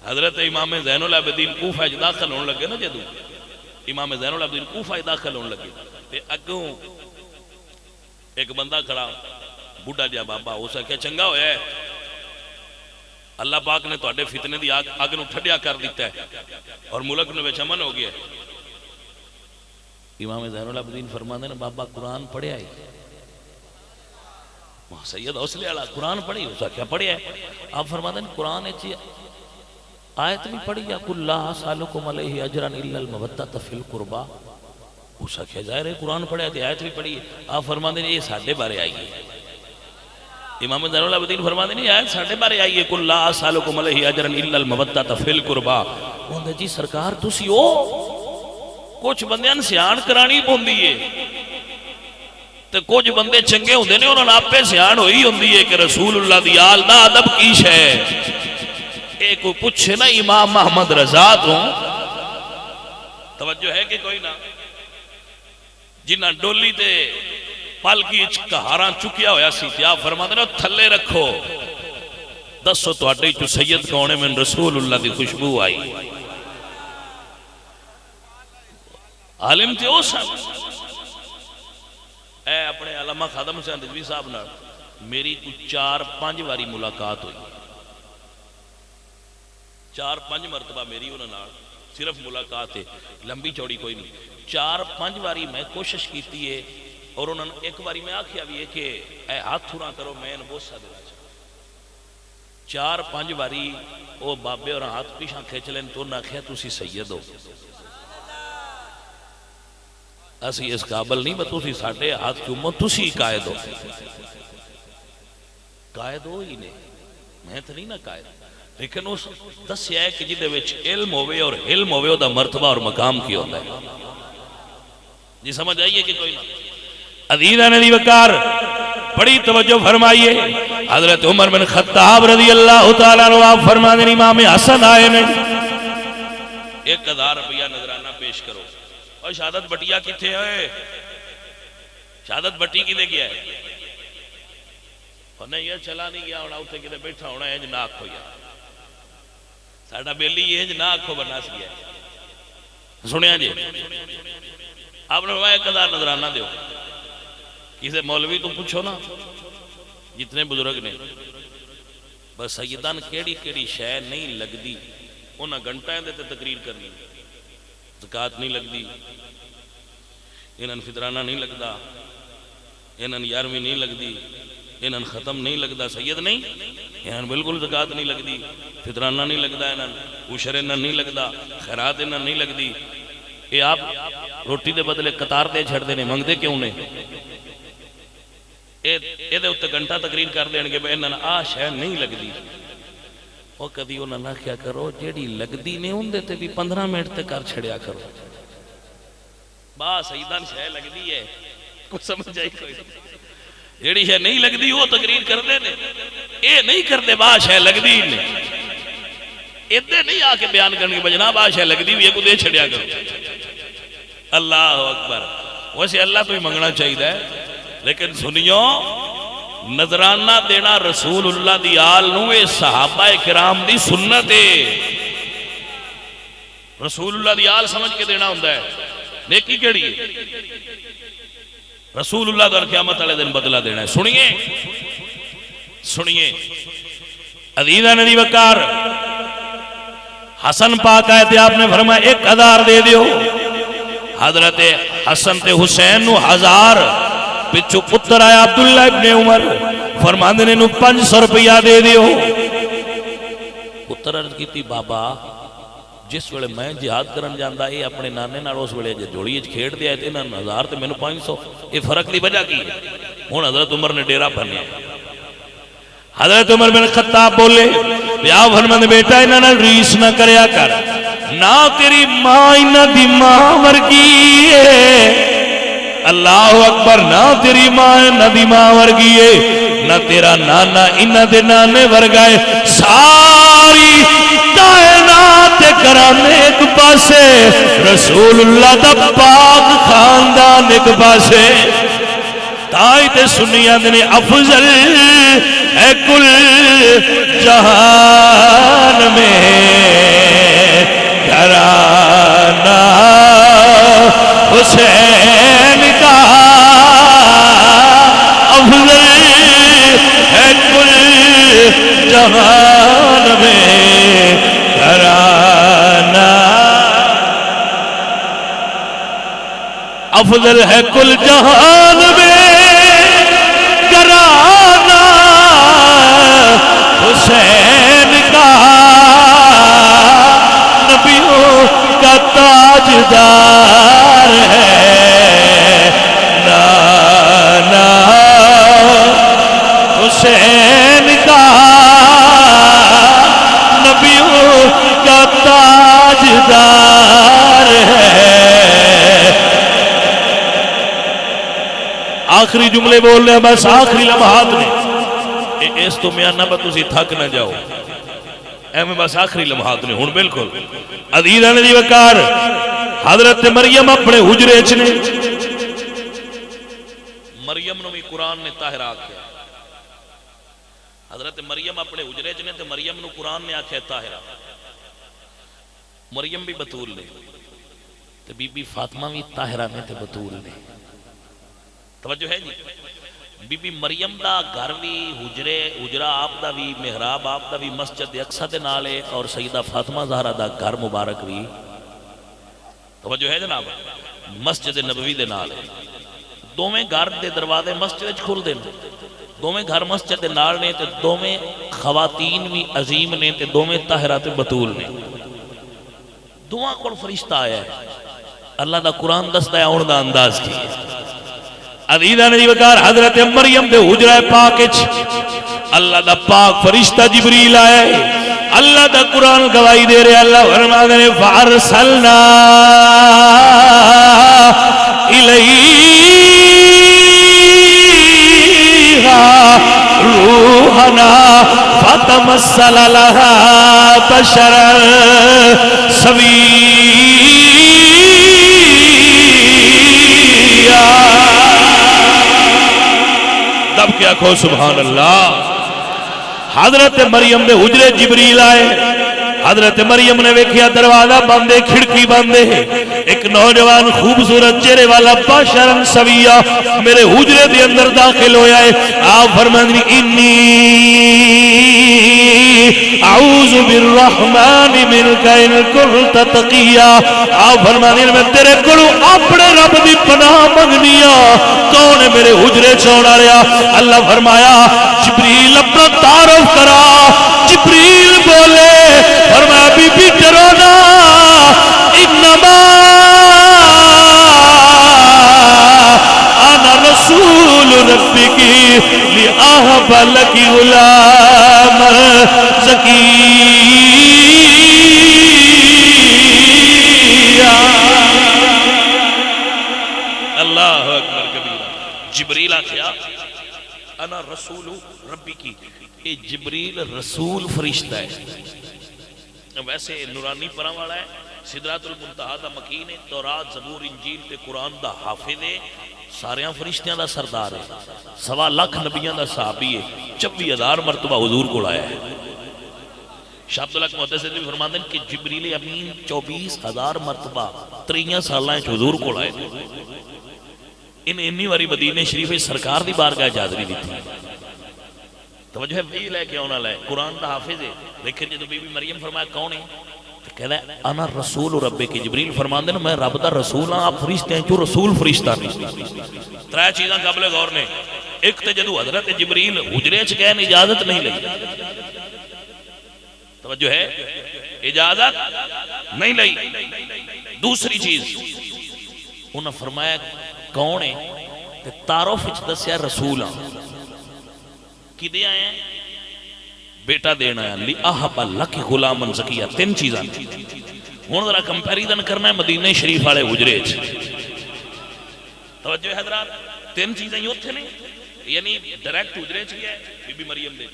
A: حضرت امام زین العابدین کوفہ وچ داخل ہون لگے نا جدوں امام زین العابدین کوفہ وچ داخل ہون لگے تے اگوں ایک بندہ کھڑا بڈھا جہا بابا اس آخیا چنگا ہویا ہے اللہ پاک نے تواڈے فتنے دی اگ نو ٹھڈیا کر دیتا ہے اور ملک نو وچ امن ہو گیا ہے. امام زین العابدین فرماندے نے بابا قرآن پڑھیا ہے سید حوصلے والا قرآن پڑھی اس کیا پڑھیا ہے. آپ فرماندے نے قرآن وچ آیت بھی پڑھی یا کل لا سالکم علیہ اجرا الا المودۃ فی القربى اس کیا ظاہر ہے قرآن پڑھیا تے آیت بھی پڑھی. آپ فرماندے نے یہ ساڈے بارے آئی ہے. امام زین العابدین فرماندے نے آیت ساڈے بارے آئی ہے کل لا سالکم علیہ اجرا الا المودۃ فی القربى. ہوندے جی سرکار تسی او کچھ بندیاں سیان کرانی پوندی ہے تے کچھ بندے چنگے ہوندے نے انہاں آپے سیان ہوئی ہوندی ہے کہ رسول اللہ دی آل دا ادب کی شے. اے کوئی پوچھے نا امام محمد رضا تو توجہ ہے کہ کوئی نہ جنہاں ڈولی تے پالکی کہاراں چکیا ہویا سی تے آپ فرماندے نے تھلے رکھو دسو تواڈے چ سید کون ہے. من رسول اللہ دی خوشبو آئی عالم تے او سن. اے اپنے علامہ خادم حسین رضوی صاحب نال میری 4-5 واری ملاقات ہوئی 4-5 مرتبہ میری انہاں نال صرف ملاقات ہے لمبی چوڑی کوئی نہیں. 4-5 واری میں کوشش کیتی ہے اور انہوں نے ایک واری میں آکھیا بھی ہے کہ اے ہاتھ تھوڑا کرو میں انہوں بوسا دینا چاہتا. 4-5 واری او بابے اور ہاتھ پیشاں کھیچ لیں تو انہوں نے آکھیا تسی سید ہو اسی اس قابل نہیں بس تسی ساڑھے ہاتھ چومو تسی قائد ہو. قائد ہو ہی نہیں میں تو نہیں نا قائد لیکن اس دسیا ہے کہ جدے وچ علم ہوئے اور علم ہوئے دا مرتبہ اور مقام کی ہوتا ہے. جی سمجھ آئیے کہ کوئی عزیزہ نبی وقار بڑی توجہ فرمائیے. حضرت عمر بن خطاب رضی اللہ تعالیٰ عنہ فرمانے امام حسن آئے میں 1000 روپیہ نظرانہ پیش کرو. اور شہادت بٹیا کتھے ہے شہادت بٹی کدے گیا ہے اور نہیں یہ چلا نہیں گیا ہونا اتنے کدے بیٹھا ہونا ہے نہ آکھو یا ساڑھا بیلی یہ نہ آکھو بنا سی ہے. سنیا جی آپ نے فرمایا 1000 نظرانہ دیو. کسی مولوی تو پوچھو نا جتنے بزرگ نے بس سیدان کیڑی کیڑی شے نہیں لگدی انہاں گھنٹہ دیتے تقریر کرنی. زکاة نہیں لگ دی انہاں فطرانہ نہیں لگدا انہاں 11ویں نہیں لگ دی انہاں ختم نہیں لگدا سید نہیں انہاں بالکل زکاة نہیں لگ دی فطرانہ نہیں لگدا انہاں عشر انہاں نہیں لگدا خیرات انہاں نہیں لگ دی. یہ آپ روٹی دے بدلے قطار دے چھڑ دینے منگ دے کیوں نے یہ دے اتے گھنٹہ تقریر کر دیں کہ انہاں آ شے نہیں لگ دی. وہ کدی انہاں نہ کیا کرو جیڑی لگدی نے ان دیتے بھی 15 منٹ تے کر چھڑیا کرو. با سیدان شے لگدی ہے کچھ سمجھ آئی کوئی جیڑی شے نہیں لگدی وہ تقریر کر دے نے اے نہیں کر دے با شے لگدی نے ادھے نہیں آ کے بیان کرنے کی بجنا با شے لگدی بھی ہے کو دے چھڑیا کرو. اللہ اکبر. ویسے اللہ تو ہی منگنا چاہیے لیکن سنیو نظرانہ دینا رسول اللہ دی آل نوے صحابہ کرام دی سنت ہے. رسول اللہ دی آل سمجھ کے دینا ہوندہ ہے. نیکی کیڑی ہے رسول اللہ در قیامت علیہ دن بدلہ دینا ہے. سنیے سنیے عزیزہ نبی وقار حسن پاک آئے تھے آپ نے فرمایا 1000 دے دیو. حضرت حسن تے حسین نو 1000 پچھو پتر آیا عبداللہ ابن عمر فرماندنے نو 500 روپیہ دے دیو. پتر عرض کی تھی بابا جس ویلے میں جہاد کرن جاندہ یہ اپنے نانے نال اس ویلے جوڑی کھیڑ دیا ہے 1000 تے میں نو 500 یہ فرق دی وجہ کی ہون حضرت عمر نے ڈیرہ بھنیا. حضرت عمر بن خطاب بولے یا فرماندے بیٹا انہاں نال ریس نہ کریا کر نہ تیری ماں انہاں دی ماں ورگی ہے اللہ اکبر، نہ تیری ماں نہ دی ماں ورگی ہے، نہ تیرا نانا انہ دے نانے ورگائے، ساری کائنات کرانے ایک پاسے، رسول اللہ دا پاک خاندان ایک پاسے، تائی تے سنیاں دنے افضل ہے کل جہان میں گھرانہ حسین کا، افضل ہے کل جہان میں گھرانہ، افضل ہے کل جہان میں گھرانہ حسین کا، نبیوں کا تاجدار ہے نانا حسین کا، نبیوں کا تاجدار ہے۔ آخری جملے بول رہے ہیں بس، آخری لمحات میں اس تو میاں نہ تسی تھک نہ جاؤ، اے میں بس آخری لمحات نے ہن بالکل عزیزاں دی وقار، حضرت مریم اپنے حجرے چ نے، مریم نو بھی قرآن نے طاہرہ آکھیا، حضرت مریم اپنے حجرے چ نے تے مریم نو قرآن نے آکھیا طاہرہ، مریم بھی بطول نے تے بی بی فاطمہ بھی طاہرہ نے تے بطول نے، توجہ ہے جی، بی بی مریم دا گھر بھی حجرہ آپ دا بھی، محراب آپ دا بھی مسجد اقصی دے نالے، اور سیدہ فاطمہ زہرا دا گھر مبارک بھی، توجہ ہے جناب، مسجد نبوی دے نالے، دوویں گھر دے دروازے مسجد کھل دے، دوویں گھر مسجد دے نال نے تے دوویں خواتین بھی عظیم نے تے دوویں طاہرہ تے بطول نے، دعا کول فرشتہ آیا ہے، اللہ دا قرآن دستا ہے اون دا انداز کی ہے۔ عزیزاں دی وقار، حضرت مریم دے حجرہ پاک وچ اللہ دا پاک فرشتہ جبریل آیا ہے، اللہ دا قرآن گواہی دے رہے، اللہ فرماتے ہیں فَأَرْسَلْنَا إِلَيْهَا رُوحَنَا فَتَمَثَّلَ لَهَا بَشَرًا سَوِيًّا، دب کیا کہو سبحان اللہ۔ حضرت مریم دے حجرے جبریل آئے، حضرت مریم نے ویکھیا دروازہ بندے، کھڑکی بندے، ایک نوجوان خوبصورت چہرے والا بشرن سویہ میرے حجرے دے اندر داخل ہویا ہے۔ آپ فرمائیں انی اعوذ بالرحمن منک ان کنت تقیا، آپ فرمائیں میں تیرے کولوں اپنے رب دی پناہ منگنیا، کون ہے میرے حجرے چھوڑا رہا؟ اللہ فرمایا جبریل اپنا تعارف کرا، جبریل بولے، فرمایا بی بی ڈرو نا، انما انا رسول ربک لأہب لک غلام زکیہ۔ اللہ اکبر کبیرہ، جبریل آخیا انا رسول ربی کی، یہ جبریل رسول فرشتہ ہے، ویسے نورانی پرا والا ہے، سدرات المنتہا دا مکین ہے، تورات زبور انجیل تے قرآن دا حافظ ہے، ساریاں فرشتیاں دا سردار ہے، 1.25 لاکھ نبیاں دا صحابی ہے، 24,000 مرتبہ حضور کو لایا ہے۔ شاہ عبداللہ محدث بھی فرماتے ہیں کہ جبریل امین 24,000 مرتبہ 23 سالہ حضور کو لائے، انی واری مدینے شریف سرکار دی بارگاہ حاضری دی تھی۔ توجہ ہے وہی لے کے آنا لائے، قرآن دا حافظ ہے، لیکن جب بی بی مریم فرمایا کون ہے تو کہتا ہے انا رسول رب کی، جبریل فرمان دینا میں رب دا رسول ہاں، آپ فرشتے ہیں جو رسول فرشتہ نہیں۔ 3 چیزاں قابل غور نے، ایک تے جدو حضرت جبریل حجرے چ گئے اجازت نہیں لئی، توجہ ہے اجازت نہیں لئی۔ دوسری چیز انہوں نے فرمایا کون ہے تے تعارف وچ دسیا رسول ہاں، کی دے آئے ہیں بیٹا دینا ہے، لِأَحَبَ لَكِ غُلَامًا زَكِيًّا، 3 چیزاں۔ ہن ذرا کمپیریزن کرنا ہے مدینہ شریف والے حجرے چ،
B: توجہ ہے حضرات، تین چیزیں ہی اتنے نے، یعنی ڈائریکٹ حجرے چ گیا بی بی مریم دے،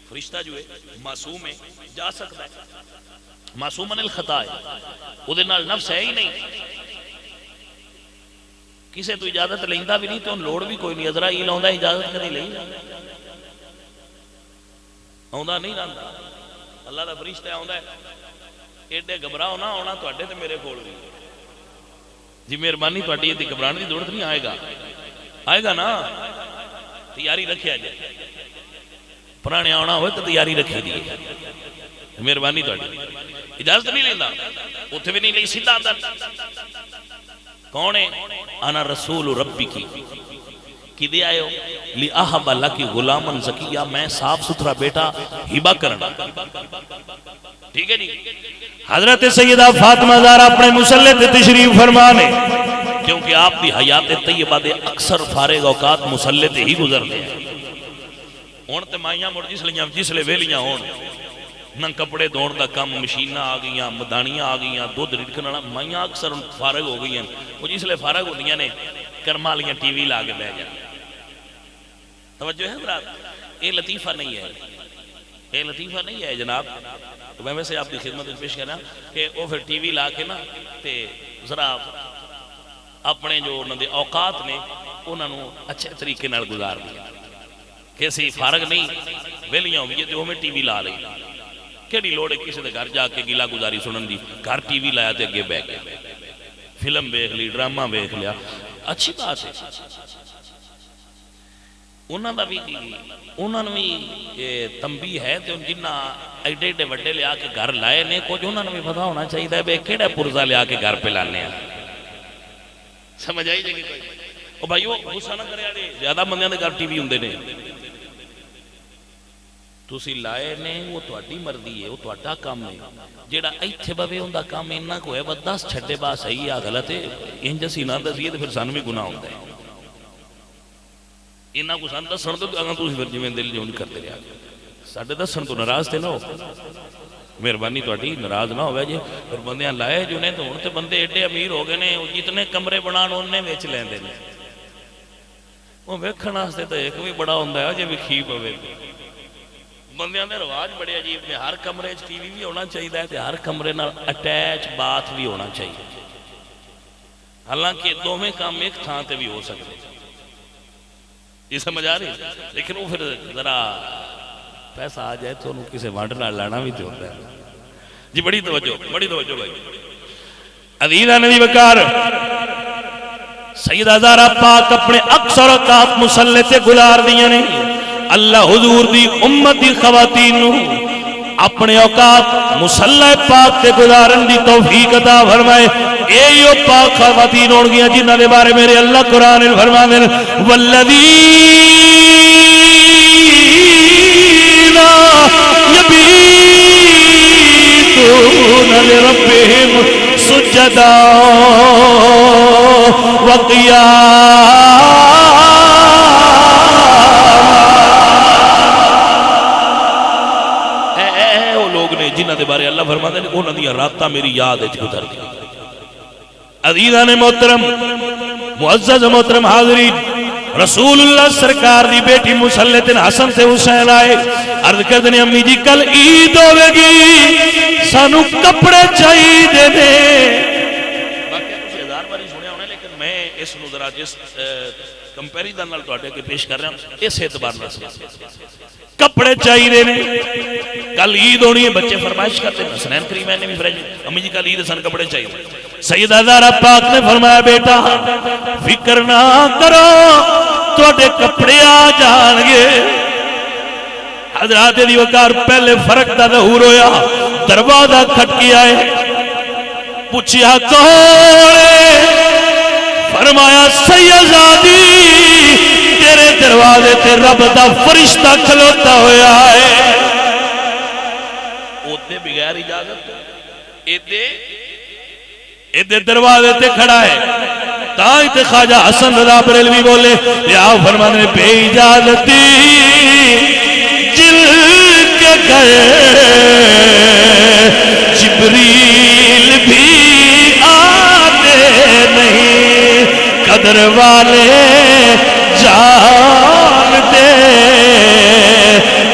B: فرشتہ جو ہے معصوم ہے، جا سکتا ہے، معصوم من الخطا ہے، وہ دے نال نفس ہے ہی نہیں، کسے تو اجازت لیندا بھی نہیں، تو لوڑ بھی کوئی نہیں، عزرائیل آوندا اجازت کدی لئی آوندا نہیں رہندا، اللہ دا فرشتہ آوندا ہے، ایڈے گھبراؤ نہ ہونا تواڈے تے میرے کول بھی، جی مہربانی تواڈی تے گھبرانے دی ضرورت نہیں، آئے گا نا، تیاری رکھیا جائے، پرانے آنا ہوئے تو تیاری رکھی دی، مہربانی تواڈی، اجازت نہیں لیندا، اوتھے بھی نہیں لئی، سیدھا اندر، کون ہے؟ انا رسول ربی کی دے آئے ہو لی احب لکی غلامن زکیہ، میں صاف ستھرا بیٹا ہبہ کرنا، ٹھیک ہے جی۔ حضرت سیدہ فاطمہ زہرا اپنے مسلح تے تشریف فرمانے، کیونکہ آپ دی حیات طیبہ دے اکثر فارغ اوقات مسلح تے ہی گزرتے ہیں، ہون تے مائیاں مڑ جسلے ویلیاں ہون، نہ کپڑے دھون دا کم، مشینہ آ گئیاں، مدانیاں آ گئیاں، دودھ رڑکنا، مائیاں اکثر فارغ ہو گئی ہیں، وہ جسلے فارغ ہوندیاں نے کرمالیاں ٹی وی لا کے بہ جائیں۔ توجہ ہے حضرات، یہ لطیفہ نہیں ہے، یہ لطیفہ نہیں ہے جناب، تو میں ویسے آپ کی خدمت میں پیش کرنا کہ وہ پھر ٹی وی لا کے نا تے ذرا اپنے جو انہوں نے اوقات نے انہوں نے اچھے طریقے نال گزار دیا، کیسے فارغ نہیں ویلیاں ہوئی جو ہمیں ٹی وی لا لئی، کیڑی لوڑ ہے کسی دے گھر جا کے گلا گزاری سنن دی، گھر ٹی وی لایا تے اگے بیٹھ گئے، فلم دیکھ لی، ڈرامہ دیکھ لیا، اچھی بات ہے، انہوں نے بھی تنبیہ ہے تو جنہ ایڈے ایڈے وڈے لیا کے گھر لائے نے، کچھ انہوں نے بھی پتا ہونا چاہیے بے کیڑا پرزا لیا کے گھر پہ لانے ہیں، سمجھ آئی جائے گی کوئی؟ او بھائیو غصہ نہ کرے آڑے، زیادہ بندیاں دے گھر ٹی وی ہوندے نے، تسی لائے نے، وہ تواڈی مرضی ہے، وہ تواڈا کام ہے، جیڑا ایتھے بوے ہوندا کام انہاں کو ہے، بدس چھڈے با صحیح یا غلط ہے، انج اسی نہ دسیے تے پھر سانوں بھی گناہ ہوندا ہے، انہاں کو سان دسن تو اگاں تسی پھر جویں دل جو نہیں کرتے رہیا، ساڈے دسن تو ناراض تے نہ ہو، مہربانی تواڈی ناراض نہ ہوئے جی، پھر بندیاں لائے جو نے تو ہن تے بندے ایڈے امیر ہو گئے نے، جتنے کمرے بنان اونے وچ لیندے نے، وہ ویکھن واسطے تے ایک بھی بڑا ہوندا ہے جے وکھی پوے، بندیاں دے رواج بڑے عجیب نے، ہر کمرے ٹی وی بھی ہونا چاہیے تے ہر کمرے نال اٹیچ باتھ بھی ہونا چاہیے، حالانکہ دوویں کام ایک تھان تے بھی ہو سکتے، یہ سمجھ آ رہی، لیکن وہ پھر ذرا پیسہ آ جائے تو انہوں کسے وانڈ نہ لانا بھی تو ہوتا ہے جی۔ بڑی توجہ بھائی، عزیزہ نبی وقار سیدہ زہرا پاک اپنے اکثر اوقات مسلح تے گزار دیا نے، اللہ حضور دی امت دی خواتین اپنے اوقات مسلح پاک تے گزارن دی توفیق عطا فرمائے، ایو پاک خواتین ہون گیا جنہاں دے بارے میرے اللہ قرآن فرماندے ہیں والذین یبیتون لربہم سجدا وقیاما، لوگ نے جنہ دے بارے اللہ فرماتے ہیں انہوں نے راتہ میری یاد ہے گزر گیا۔ عزیزان محترم معزز محترم حاضرین، رسول اللہ سرکار دی بیٹی مسلط حسن تے حسین آئے، عرض کردنے امی جی کل عید ہوئے گی، سانو کپڑے چاہیے دے دے، باقی کچھ ہزار باری سنیا ہونے، لیکن میں اس نظرہ جس کمپیریزن نال تو آٹے کے پیش کر رہا ہوں، اس اعتبار نہ سنا کپڑے چاہیے دینے، کل عید ہونی ہے، بچے فرمائش کرتے ہیں، حسنین کریمین نے بھی فرمائش، امی جی کل عید سن کپڑے چاہیے، سیدہ زہرا پاک نے فرمایا بیٹا فکر نہ کرو تواڈے کپڑے آ جان گے۔ حضرات دی وقار پہلے فرق دا ظہور ہویا، دروازہ کھٹ کے آئے، پوچھیا کون ہے؟ فرمایا سیدزادی تیرے دروازے تے رب دا فرشتہ کھلوتا ہویا ہے، اوتے بغیر اجازت ایدے دروازے تے کھڑا ہے، تائیں تے خواجہ حسن رضا بریلوی بولے یا فرمانے بے اجازتی جل کے گئے جبریل بھی آتے نہیں،
A: قدر والے جانتے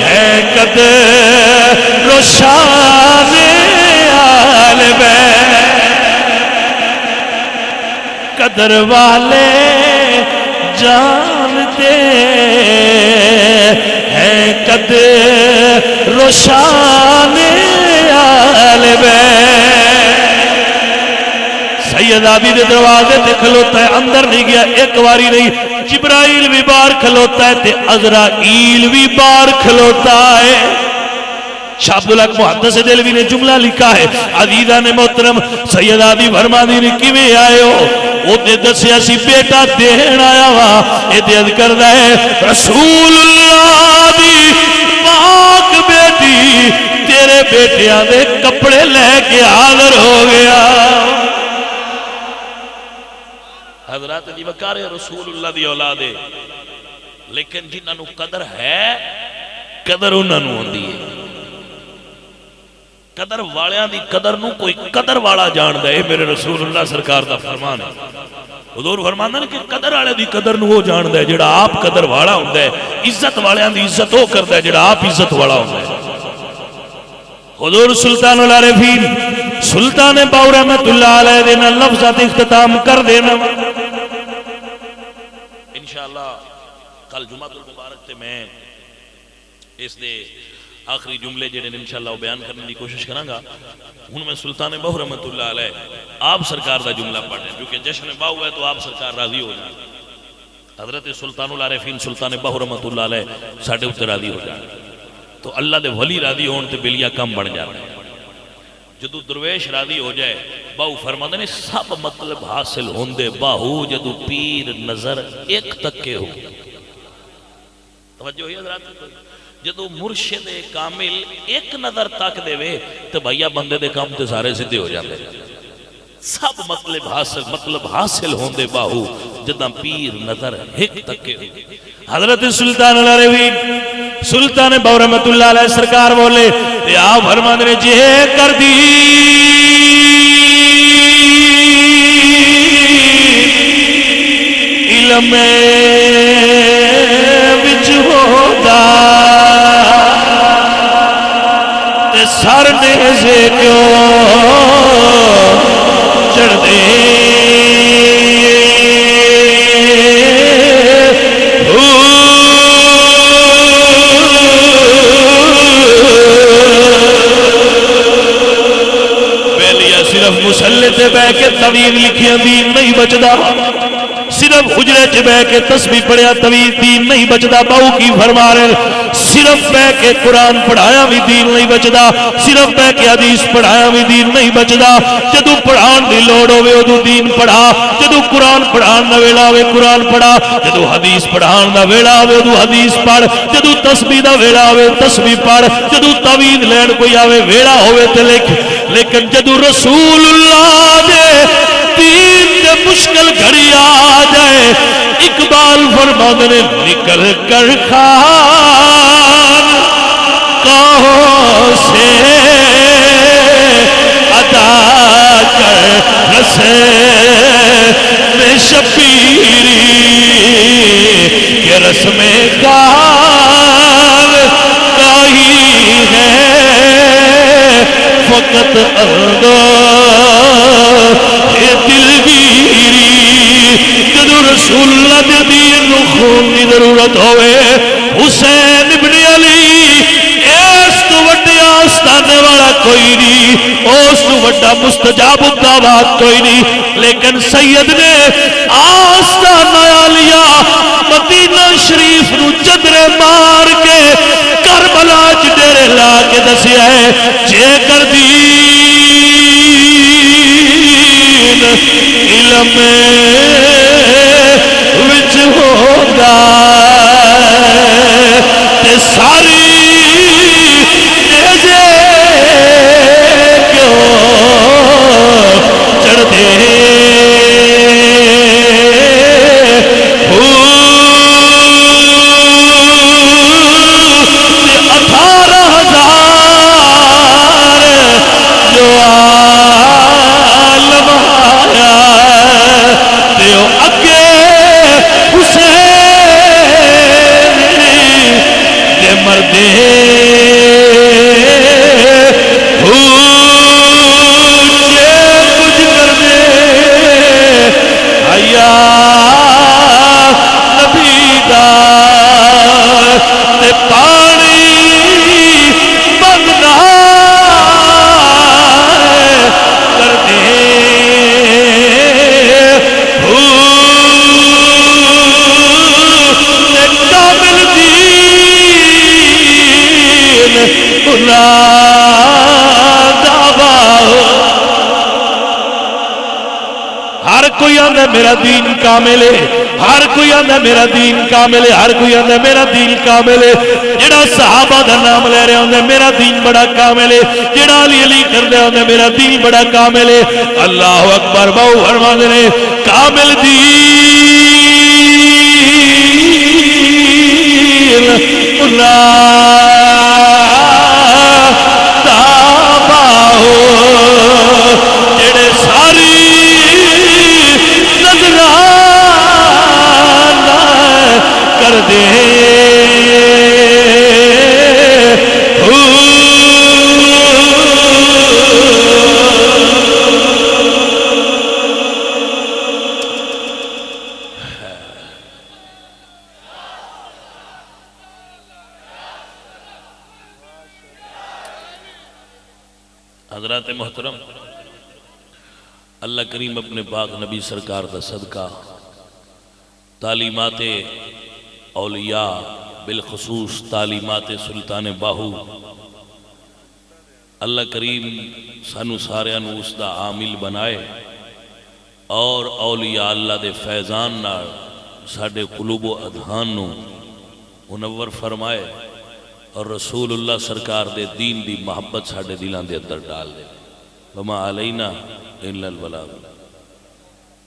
A: ہیں قدر و شان آل بیت قدر والے جانتے ہیں قدر و شان آل بیت سید آبی دے دروازے تے کھلوتا ہے اندر نہیں گیا ایک واری نہیں جبرائیل بھی باہر کھلوتا ہے تے عزرائیل بھی باہر کھلوتا ہے شاہ عبدالحق محدث دہلوی نے جملہ لکھا ہے عزیزہ نے محترم سید آبی فرمانی نے کیویں آئے ہو وہ تے دسیا سی بیٹا دین آیا وا یہ تے عرض کردا ہے رسول اللہ دی پاک بیٹی تیرے بیٹیاں دے کپڑے لے کے حاضر ہو گیا حضرات دی وقار رسول اللہ دی اولاد ہے لیکن جنہاں نو قدر ہے قدر انہاں نو ہوندی ہے قدر والیاں دی قدر نو کوئی قدر والا جاندا ہے میرے رسول اللہ سرکار دا فرمان ہے حضور فرماندا ہے کہ قدر والے دی قدر نو وہ جاندا ہے جڑا آپ قدر والا ہوندا ہے عزت والیاں دی عزت وہ کردا ہے جڑا آپ عزت والا ہوندا ہے حضور سلطان العارفین سلطان باو رحمت اللہ علیہ دینا لفظات اختتام کر دینا انشاءاللہ کل جمعہ المبارک تے میں اس دے آخری جملے جڑے انشاءاللہ وہ بیان کرنے کی کوشش کروں گا ہوں میں سلطان باو رحمت اللہ علیہ آپ سرکار دا جملہ پڑھیں کیونکہ جشن باو ہے تو آپ سرکار راضی ہو جائیں حضرت سلطان العارفین سلطان باو رحمت اللہ علیہ ساڑھے اتنے راضی ہو جائیں تو اللہ دے ولی راضی ہون تے بلیا کم بڑھ جاتا ہے جدو درویش راضی ہو جائے باہو فرماندے نے سب مطلب حاصل ہوندے باہو جدو پیر نظر ایک تک کے ہو توجہ ہوئی حضرات جدو مرشد کامل ایک نظر تک دے وے تو بھائیہ بندے دے کام تے سارے سدھے ہو جاندے سب مطلب حاصل ہوندے باہو جدہ پیر نظر ایک تک کے ہو حضرت سلطان العارفین سلطان باو رحمت اللہ علیہ سرکار بولے یا فرمان نے جے کر دی علم وچ ہوتا تے سر نیزے کیوں چڑھ دے مسلح تے بہ کے طویل لکھیاں دین نہیں بچدا صرف حجرے چ بہ کے تسبیح پڑھیا طویل دین نہیں بچدا باو کی فرما رہے صرف بہ کے قرآن پڑھایا بھی دین نہیں بچدا صرف بہ کے حدیث پڑھایا بھی دین نہیں بچدا جدو پڑھان دی لوڑ ہوے اودوں دین پڑھا جدو قرآن پڑھان دا ویلا ہوے قرآن پڑھا جدو حدیث پڑھان دا ویلا ہوے اودوں حدیث پڑھ جدو تسبیح دا ویلا ہوے تسبیح پڑھ جدو تعویذ لین کوئی آوے ویلا ہوے تے لکھ لیکن جدو رسول اللہ دے دین دے مشکل گھڑی آ جائے اقبال فرماندے نے نکل کر خان کہوں سے ادا کر رسے میں شبیری کہ رسم کار کاہی ہے فقط اندو دلگیری جدو رسول اللہ دے دین نو خون دی ضرورت ہوئے حسین ابن علی اس تو وڈے آستانے والا کوئی نہیں اس تو وڈا مستجاب الدعوات کوئی نہیں لیکن سید نے آستانہ علیہ مدینہ شریف نو چدرے مار کے کربلا چ ڈیرے لا کے دسیا ہے جے کر دین علم وچ ہوگا تے ساری نیزے کیوں چڑھ دے اگے ہر کوئی آندا میرا دین کامل ہے، ہر کوئی آندا میرا دین کامل ہے، ہر کوئی آندا میرا دین کامل ہے۔ جڑا صحابہ دا نام لے رہا ہوندا میرا دین بڑا کامل ہے، جڑا علی علی کردے ہوندا میرا دین بڑا کامل ہے۔ اللہ اکبر، بہو فرماندے نے کامل دین جڑے ساری کر دے حضرات محترم، اللہ کریم اپنے پاک نبی سرکار دا صدقہ تعلیمات اولیاء بالخصوص تعلیمات سلطان باہو اللہ کریم سانو سارے نو اس دا عامل بنائے اور اولیاء اللہ دے فیضان نال ساڈے قلوب و اذہان نو منور فرمائے اور رسول اللہ سرکار دے دین دی محبت ساڈے دلاں دے اندر ڈال دے۔ وما علینا الا البلاغ۔